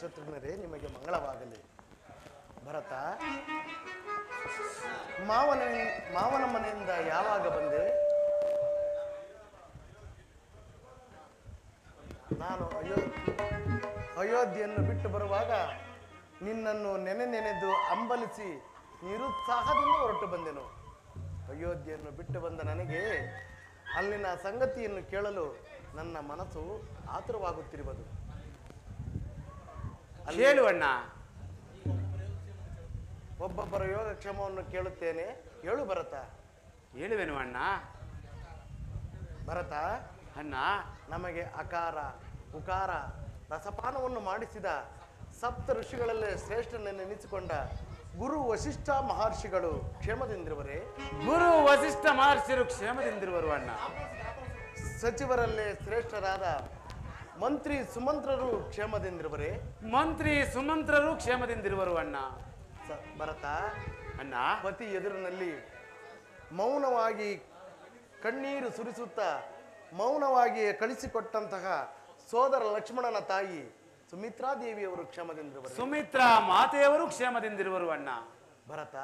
ಶತ್ರುಘ್ನರೇ, ನಿಮಗೆ ಮಂಗಳವಾಗಲಿ. ಭರತ, ಮಾವನ ಮನೆಯಿಂದ ಯಾವಾಗ ಬಂದೆ? ನಾನು ಅಯೋಧ್ಯೆಯನ್ನು ಬಿಟ್ಟು ಬರುವಾಗ ನಿನ್ನನ್ನು ನೆನೆದು ಅಂಬಲಿಸಿ ನಿರುತ್ಸಾಹದಿಂದ ಹೊರಟು ಬಂದೆನು. ಅಯೋಧ್ಯೆಯನ್ನು ಬಿಟ್ಟು ಬಂದ ನನಗೆ ಅಲ್ಲಿನ ಸಂಗತಿಯನ್ನು ಕೇಳಲು ನನ್ನ ಮನಸ್ಸು ಆತುರವಾಗುತ್ತಿರುವುದು. ಕೇಳು ಅಣ್ಣ. ಒಬ್ಬೊಬ್ಬರ ಯೋಗಕ್ಷೇಮವನ್ನು ಕೇಳುತ್ತೇನೆ. ಹೇಳು ಭರತ. ಹೇಳುವೆನು ಅಣ್ಣ. ಭರತ, ಅಣ್ಣ, ನಮಗೆ ಅಕಾರ ಉಕಾರ ರಸಪಾನವನ್ನು ಮಾಡಿಸಿದ ಸಪ್ತ ಋಷಿಗಳಲ್ಲೇ ಶ್ರೇಷ್ಠನೆನಿಸಿಕೊಂಡ ಗುರು ವಸಿಷ್ಠ ಮಹರ್ಷಿಗಳು ಕ್ಷೇಮದಿಂದಿರುವರೇ? ಗುರು ವಸಿಷ್ಠ ಮಹರ್ಷಿರು ಕ್ಷೇಮದಿಂದಿರುವರು ಅಣ್ಣ. ಸಚಿವರಲ್ಲೇ ಶ್ರೇಷ್ಠರಾದ ಮಂತ್ರಿ ಸುಮಂತ್ರರು ಕ್ಷೇಮದಿಂದಿರುವರೇ? ಮಂತ್ರಿ ಸುಮಂತ್ರರು ಕ್ಷೇಮದಿಂದಿರುವರು ಅಣ್ಣ. ಭರತ, ಅಣ್ಣ, ಪತಿ ಎದುರಿನಲ್ಲಿ ಮೌನವಾಗಿ ಕಣ್ಣೀರು ಸುರಿಸುತ್ತಾ ಮೌನವಾಗಿ ಕಳಿಸಿಕೊಟ್ಟಂತಹ ಸೋದರ ಲಕ್ಷ್ಮಣನ ತಾಯಿ ಸುಮಿತ್ರಾದೇವಿಯವರು ಕ್ಷೇಮದಿಂದಿರುವರು. ಸುಮಿತ್ರಾ ಮಾತೆಯವರು ಕ್ಷೇಮದಿಂದಿರುವರು ಅಣ್ಣ. ಭರತ,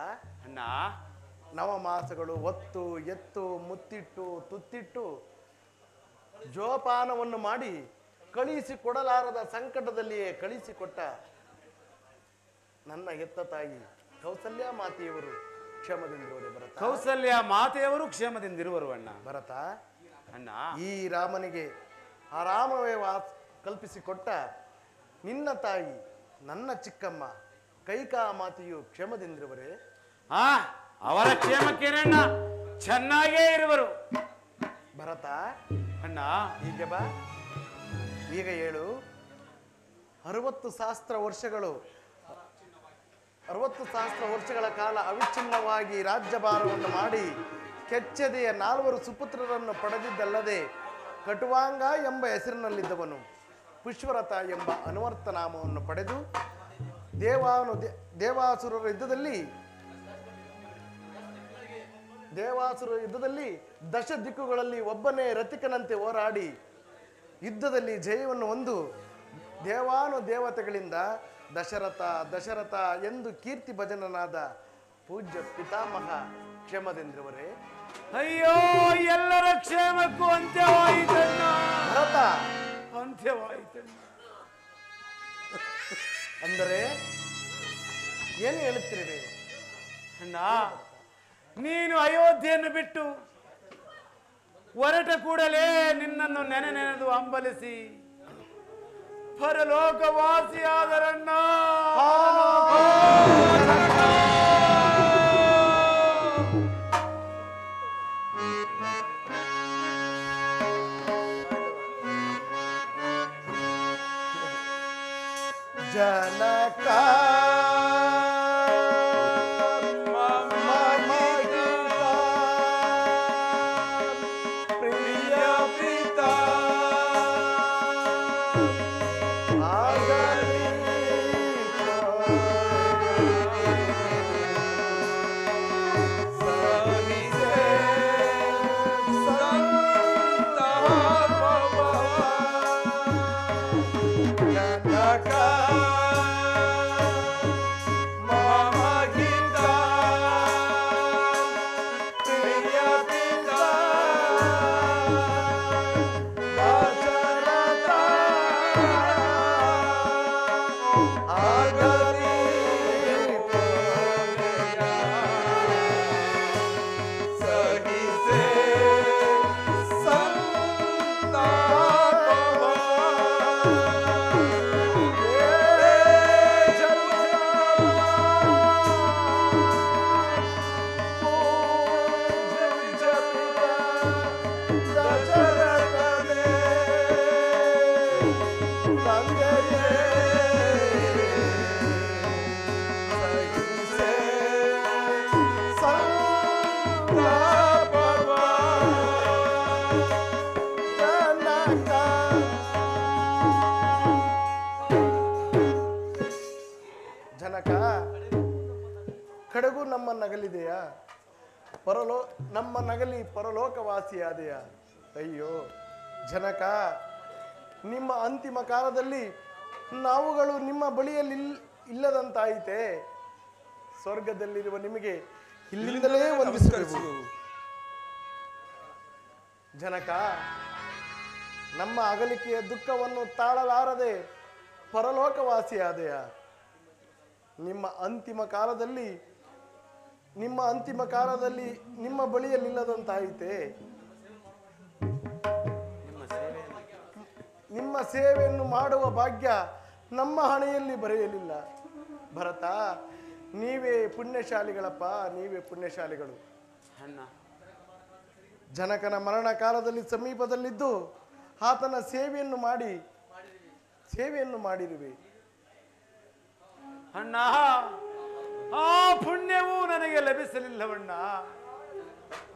ಅಣ್ಣ, ನವಮಾಸಗಳು ಒತ್ತು ಎತ್ತು ಮುತ್ತಿಟ್ಟು ತುತ್ತಿಟ್ಟು ಜೋಪಾನವನ್ನು ಮಾಡಿ ಕಳಿಸಿಕೊಡಲಾರದ ಸಂಕಟದಲ್ಲಿಯೇ ಕಳಿಸಿಕೊಟ್ಟ ನನ್ನ ಹೆತ್ತ ತಾಯಿ ಕೌಸಲ್ಯ ಮಾತೆಯವರು ಕ್ಷೇಮದಿಂದಿರುವರೇ? ಭರತ, ಕೌಸಲ್ಯ ಮಾತೆಯವರು ಕ್ಷೇಮದಿಂದಿರುವರು ಅಣ್ಣ. ಭರತ, ಅಣ್ಣ, ಈ ರಾಮನಿಗೆ ಆರಾಮವೇ ಕಲ್ಪಿಸಿಕೊಟ್ಟ ನಿನ್ನ ತಾಯಿ ನನ್ನ ಚಿಕ್ಕಮ್ಮ ಕೈಕಾ ಮಾತೆಯು ಕ್ಷೇಮದಿಂದಿರುವರೇ? ಅವರ ಕ್ಷೇಮಕ್ಕೇನಣ್ಣ ಚೆನ್ನಾಗೇ ಇರುವರು. ಭರತ, ಅಣ್ಣ, ಹೀಗೆ ಬಾ, ಈಗ ಹೇಳು. 60 ಸಹಸ್ರ ವರ್ಷಗಳ ಕಾಲ ಅವಿಚ್ಛಿನ್ನವಾಗಿ ರಾಜ್ಯಭಾರವನ್ನು ಮಾಡಿ ಕೆಚ್ಚದೆಯ 4 ಸುಪುತ್ರರನ್ನು ಪಡೆದಿದ್ದಲ್ಲದೆ ಕಟುವಾಂಗ ಎಂಬ ಹೆಸರಿನಲ್ಲಿದ್ದವನು ಪುಷ್ಪರಥ ಎಂಬ ಅನುವರ್ತ ನಾಮವನ್ನು ಪಡೆದು ದೇವಾಸುರರ ಯುದ್ಧದಲ್ಲಿ ದಶ ದಿಕ್ಕುಗಳಲ್ಲಿ ಒಬ್ಬನೇ ರಥಿಕನಂತೆ ಹೋರಾಡಿ ಯುದ್ಧದಲ್ಲಿ ಜಯವನ್ನು ಹೊಂದು ದೇವತೆಗಳಿಂದ ದಶರಥ ಎಂದು ಕೀರ್ತಿ ಭಜನನಾದ ಪೂಜ್ಯ ಪಿತಾಮಹ ಕ್ಷೇಮದಿಂದಿರುವರೇ? ಅಯ್ಯೋ, ಎಲ್ಲರ ಕ್ಷೇಮಕ್ಕೂ ಅಂತ್ಯವಾಯಿತಣ್ಣ. ಭರತ, ಅಂತ್ಯವಾಯಿತಣ್ಣ. ಅಂದರೆ ಏನು ಹೇಳುತ್ತಿರುವೆ? ಅಣ್ಣ, ನೀನು ಅಯೋಧ್ಯೆಯನ್ನು ಬಿಟ್ಟು ಹೊರಟ ಕೂಡಲೇ ನಿನ್ನನ್ನು ನೆನೆದು ಹಂಬಲಿಸಿ ಪರಲೋಕವಾಸಿಯಾದರಣ್ಣ. ಜನಕ ಕಡೆಗೂ ನಮ್ಮ ನಗಲಿದೆಯಾ? ನಮ್ಮ ನಗಲಿ ಪರಲೋಕವಾಸಿಯಾದೆಯಾ? ಅಯ್ಯೋ ಜನಕ, ನಿಮ್ಮ ಅಂತಿಮ ಕಾಲದಲ್ಲಿ ನಾವುಗಳು ನಿಮ್ಮ ಬಳಿಯಲ್ಲಿ ಇಲ್ಲದಂತಾಯಿತೆ. ಸ್ವರ್ಗದಲ್ಲಿರುವ ನಿಮಗೆ ಇಲ್ಲಿಂದಲೇ ವಂದಿಸುವೆವು. ಜನಕ, ನಮ್ಮ ಅಗಲಿಕೆಯ ದುಃಖವನ್ನು ತಾಳಲಾರದೆ ಪರಲೋಕವಾಸಿಯಾದೆಯ. ನಿಮ್ಮ ಅಂತಿಮ ಕಾಲದಲ್ಲಿ ನಿಮ್ಮ ಬಳಿಯಲ್ಲಿಲ್ಲದಂತಾಯಿತೆ. ನಿಮ್ಮ ಸೇವೆಯನ್ನು ಮಾಡುವ ಭಾಗ್ಯ ನಮ್ಮ ಹಣೆಯಲ್ಲಿ ಬರೆಯಲಿಲ್ಲ. ಭರತ, ನೀವೇ ಪುಣ್ಯಶಾಲಿಗಳಪ್ಪ, ನೀವೇ ಪುಣ್ಯಶಾಲಿಗಳು. ಅಣ್ಣ, ಜನಕನ ಮರಣ ಕಾಲದಲ್ಲಿ ಸಮೀಪದಲ್ಲಿದ್ದು ಆತನ ಸೇವೆಯನ್ನು ಮಾಡಿರುವೆ. ಅಣ್ಣ, ಆ ಪುಣ್ಯವೂ ನನಗೆ ಲಭಿಸಲಿಲ್ಲವಣ್ಣ,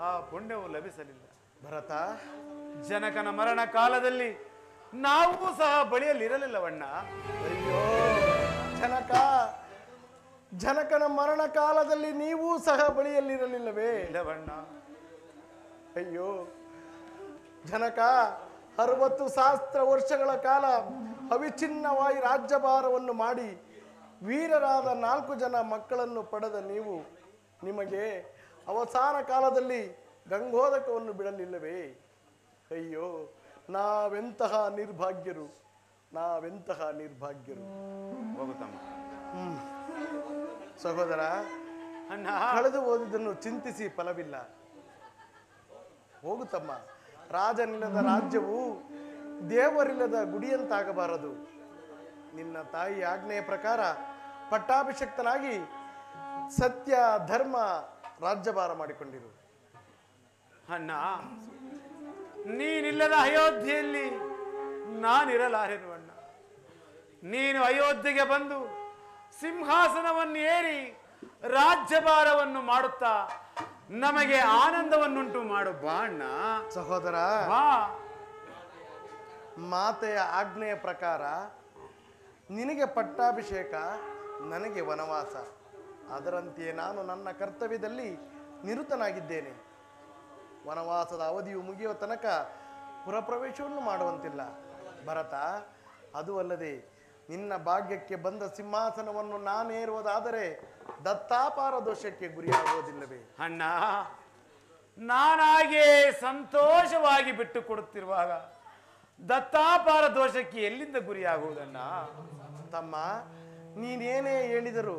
ಆ ಪುಣ್ಯವೂ ಲಭಿಸಲಿಲ್ಲ. ಭರತ, ಜನಕನ ಮರಣ ಕಾಲದಲ್ಲಿ ನಾವು ಸಹ ಬಳಿಯಲ್ಲಿರಲಿಲ್ಲವಣ್ಣ. ಅಯ್ಯೋ ಜನಕನ ಮರಣ ಕಾಲದಲ್ಲಿ ನೀವೂ ಸಹ ಬಳಿಯಲ್ಲಿರಲಿಲ್ಲವೇ? ಇಲ್ಲವಣ್ಣ. ಅಯ್ಯೋ ಜನಕ 60 ಸಹಸ್ರ ವರ್ಷಗಳ ಕಾಲ ಅವಿಚ್ಛಿನ್ನವಾಗಿ ರಾಜ್ಯಭಾರವನ್ನು ಮಾಡಿ ವೀರರಾದ 4 ಜನ ಮಕ್ಕಳನ್ನು ಪಡೆದ ನೀವು, ನಿಮಗೆ ಅವಸಾನ ಕಾಲದಲ್ಲಿ ಗಂಗೋದಕವನ್ನು ಬಿಡಲಿಲ್ಲವೇ? ಅಯ್ಯೋ, ನಾವೆಂತಹ ನಿರ್ಭಾಗ್ಯರು. ಹೋಗುತ್ತಮ್ಮ. ಸಹೋದರ, ಅಣ್ಣ, ಕಳೆದು ಹೋದಿದ್ದನ್ನು ಚಿಂತಿಸಿ ಫಲವಿಲ್ಲ. ಹೋಗುತ್ತಮ್ಮ. ರಾಜನಿಲ್ಲದ ರಾಜ್ಯವು ದೇವರಿಲ್ಲದ ಗುಡಿಯಂತಾಗಬಾರದು. ನಿನ್ನ ತಾಯಿ ಆಜ್ಞೆಯ ಪ್ರಕಾರ ಪಟ್ಟಾಭಿಷಕ್ತನಾಗಿ ಸತ್ಯ ಧರ್ಮ ರಾಜ್ಯಭಾರ ಮಾಡಿಕೊಂಡಿರು. ಅಣ್ಣ, ನೀನಿಲ್ಲದ ಅಯೋಧ್ಯೆಯಲ್ಲಿ ನಾನಿರಲಾರೆನು ಅಣ್ಣ. ನೀನು ಅಯೋಧ್ಯೆಗೆ ಬಂದು ಸಿಂಹಾಸನವನ್ನು ಏರಿ ರಾಜ್ಯಭಾರವನ್ನು ಮಾಡುತ್ತಾ ನಮಗೆ ಆನಂದವನ್ನುಂಟು ಮಾಡು ಬಾ ಅಣ್ಣ. ಸಹೋದರ, ಬಾ. ಮಾತೆಯ ಆಜ್ಞೆಯ ಪ್ರಕಾರ ನಿನಗೆ ಪಟ್ಟಾಭಿಷೇಕ, ನನಗೆ ವನವಾಸ. ಅದರಂತೆಯೇ ನಾನು ನನ್ನ ಕರ್ತವ್ಯದಲ್ಲಿ ನಿರತನಾಗಿದ್ದೇನೆ. ವನವಾಸದ ಅವಧಿಯು ಮುಗಿಯುವ ತನಕ ಪುರಪ್ರವೇಶವನ್ನು ಮಾಡುವಂತಿಲ್ಲ. ಭರತ, ಅದು ಅಲ್ಲದೆ ನಿನ್ನ ಭಾಗ್ಯಕ್ಕೆ ಬಂದ ಸಿಂಹಾಸನವನ್ನು ನಾನೇರುವುದಾದರೆ ದತ್ತಾಪಾರ ದೋಷಕ್ಕೆ ಗುರಿಯಾಗುವುದಿಲ್ಲವೇ? ಅಣ್ಣ, ನಾನಾಗೆ ಸಂತೋಷವಾಗಿ ಬಿಟ್ಟು ಕೊಡುತ್ತಿರುವಾಗ ದತ್ತಾಪಾರ ದೋಷಕ್ಕೆ ಎಲ್ಲಿಂದ ಗುರಿಯಾಗುವುದಣ್ಣ? ತಮ್ಮ, ನೀನೇನೇ ಹೇಳಿದರೂ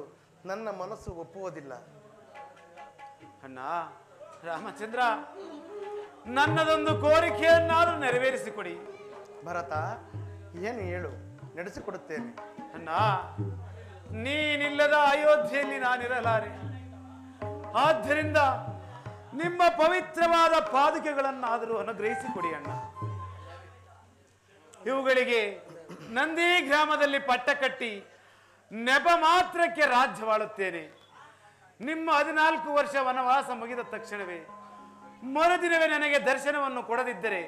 ನನ್ನ ಮನಸ್ಸು ಒಪ್ಪುವುದಿಲ್ಲ. ಅಣ್ಣ ರಾಮಚಂದ್ರ, ನನ್ನದೊಂದು ಕೋರಿಕೆಯನ್ನಾದರೂ ನೆರವೇರಿಸಿಕೊಡಿ. ಭರತ, ಏನು ಹೇಳು, ನಡೆಸಿಕೊಡುತ್ತೇನೆ. ಅಣ್ಣ, ನೀನಿಲ್ಲದ ಅಯೋಧ್ಯೆಯಲ್ಲಿ ನಾನಿರಲಾರೆ. ಆದ್ದರಿಂದ ನಿಮ್ಮ ಪವಿತ್ರವಾದ ಪಾದುಕೆಗಳನ್ನಾದರೂ ಅನುಗ್ರಹಿಸಿಕೊಡಿ ಅಣ್ಣ. ಇವುಗಳಿಗೆ ನಂದಿ ಗ್ರಾಮದಲ್ಲಿ ಪಟ್ಟ ಕಟ್ಟಿ ನೆಪ ಮಾತ್ರಕ್ಕೆ ರಾಜ್ಯವಾಳುತ್ತೇನೆ. ನಿಮ್ಮ 14 ವರ್ಷ ವನವಾಸ ಮುಗಿದ ತಕ್ಷಣವೇ ಮರುದಿನವೇ ನನಗೆ ದರ್ಶನವನ್ನು ಕೊಡದಿದ್ದರೆ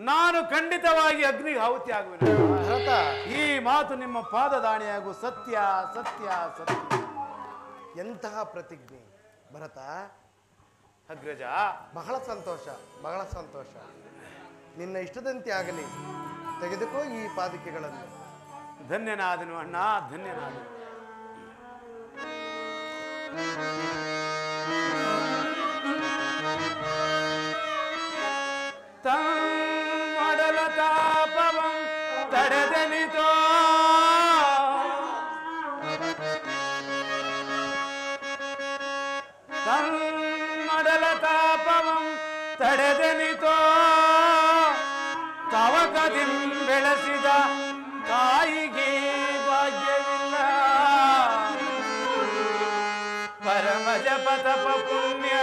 ನಾನು ಖಂಡಿತವಾಗಿ ಅಗ್ನಿ ಆಹುತಿ ಆಗುವೆನು. ಭರತ, ಈ ಮಾತು ನಿಮ್ಮ ಪಾದದಾಣಿಯಾಗು. ಸತ್ಯ ಸತ್ಯ ಸತ್ಯ. ಎಂತಹ ಪ್ರತಿಜ್ಞೆ ಭರತ! ಅಗ್ರಜ, ಬಹಳ ಸಂತೋಷ, ಬಹಳ ಸಂತೋಷ. ನಿನ್ನ ಇಷ್ಟದಂತೆ ಆಗಲಿ. ತೆಗೆದುಕೋ ಈ ಪಾದುಕೆಗಳನ್ನು. ಧನ್ಯನಾದನು ಅಣ್ಣ, ಧನ್ಯನಾದನು. ತಮ್ಮಡಲ ತಾಪವಂ ತಡೆದನಿತೋ ತಮ್ಮಡಲ ತಾಪವಂ ತಡೆದನಿತೋ ತವಕದಿಂ ಬೆಳೆಸಿದ ತಾಯಿಗೆ ಭಾಗ್ಯವಿಲ್ಲ. ಪರಮ ಜಪ ತಪ ಪುಣ್ಯ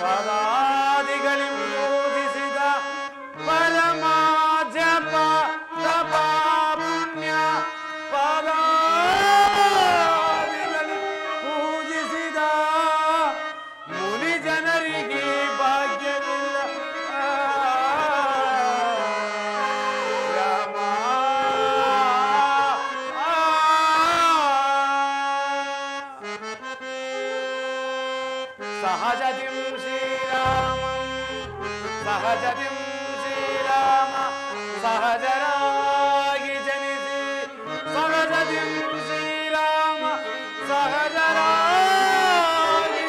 ಪದಾದಿಗಳಿಂ ಪೂಜಿಸಿದ ಪರಮ ಜಪ ತಪ ಪುಣ್ಯ ಪದಾದಿಗಳಿಂ ಪೂಜಿಸಿದ ಮುನಿ ಜನರಿಗೆ ಭಾಗ್ಯವಿಲ್ಲ. ರಾಮ ಸಹಜದಿಂ ಶ್ರೀರಾಮಂ ಸಹಜದಿಂ ಶ್ರೀರಾಮ ಸಹಜರಾಗಿ ಜನಿಸಿ ಸಹಜದಿಂ ಶ್ರೀರಾಮ ಸಹಜರಾಗಿ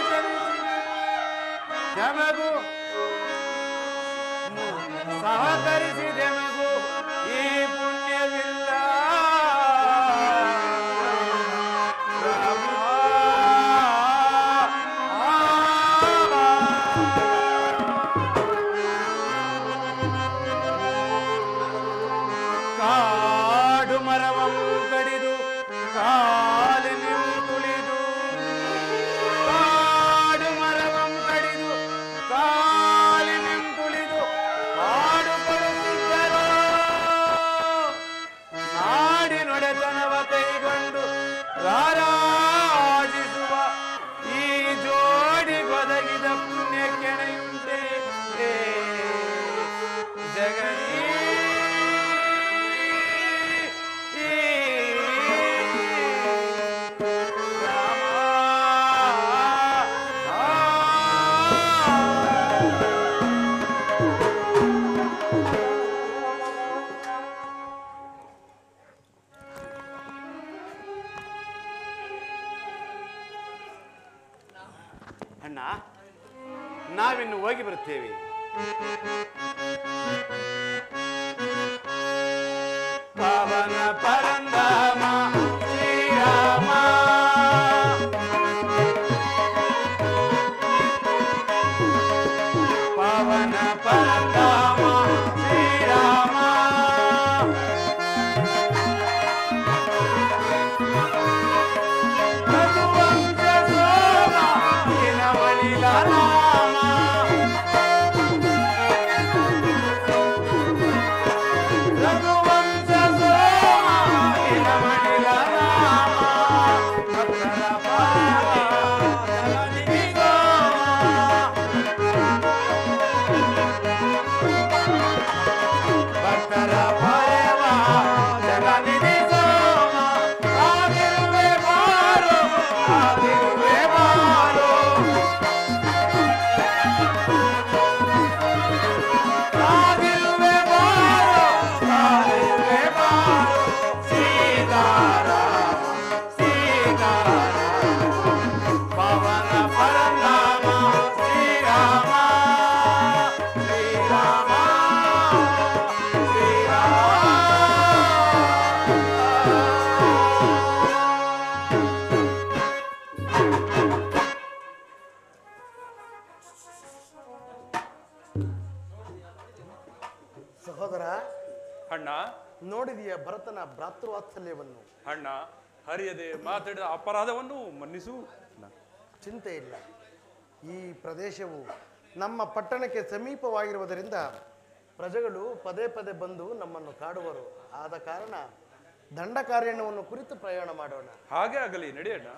ಜನಿಸಿ ಜಮಗು ಸಹಕರಿಸಿದೆಮಗು ಈ ಪುಣ್ಯವಿಲ್ಲ. ಕಾಲಿನಿಂ ತುಳಿದು ಕಾಡು ಮರವಂ ಕಡಿದು ಕಾಲಿನಿಂ ತುಳಿದು ಕಾಡು ಕೊಡುತ್ತಿದ್ದರು ನಾಡಿ ನೊಡೆತನವ ಕೈಗೊಂಡು ರಾರಾಜಿಸುವ ಈ ಜೋಡಿ ಒದಗಿದ ಪುಣ್ಯ ಕೆಣೆಯುಂಟೆ ಜಗದೀ ಅಣ್ಣ ನಾವಿನ್ನು ಹೋಗಿ ಬರುತ್ತೇವೆ. ಪವನ ಪರಂಧಾಮ ಶ್ರೀರಾಮ ಪವನ ಪರಂಧಾಮ ಶ್ರೀರಾಮ ರಘುವಂಶ ಸೋಮ ಇನವಳಿಲ ರಾಮ ರಘುವಂಶ ಸೋಮ ಇನವಳಿಲ ರಾಮ ಭಕ್ತರ ಪಾರ ಜಗನಿಧಿ ಭಕ್ತರ ಭಯವ ಜಗನಿಧಿ ಸೋಮ ಆಗಿರುವೆ ಬಾರೋ ಆಗಿರುವೆ ಬಾರೋ ಆಗಿರುವೆ ಬಾರೋ ಆಗಿರುವೆ ಬಾರೋ ಸೀತಾರಾಮ ಸೀತಾರಾಮ ಪವನ ಪರಂಧಾಮ ಶ್ರೀರಾಮ ಶ್ರೀರಾಮ ಸಹೋದರ, ಅಣ್ಣ ನೋಡಿದೆಯ ಭರತನ ಭ್ರಾತೃವಾತ್ಸಲ್ಯವನ್ನು. ಅಣ್ಣ ಹರಿಯದೆ ಮಾತಾಡಿದ ಅಪರಾಧವನ್ನು ಮನ್ನಿಸು. ಚಿಂತೆ ಇಲ್ಲ. ಈ ಪ್ರದೇಶವು ನಮ್ಮ ಪಟ್ಟಣಕ್ಕೆ ಸಮೀಪವಾಗಿರುವುದರಿಂದ ಪ್ರಜೆಗಳು ಪದೇ ಪದೇ ಬಂದು ನಮ್ಮನ್ನು ಕಾಡುವರು. ಆದ ಕಾರಣ ದಂಡಕಾರಣ್ಯವನ್ನು ಕುರಿತು ಪ್ರಯಾಣ ಮಾಡೋಣ. ಹಾಗೆ ಆಗಲಿ, ನಡೆಯೋಣ.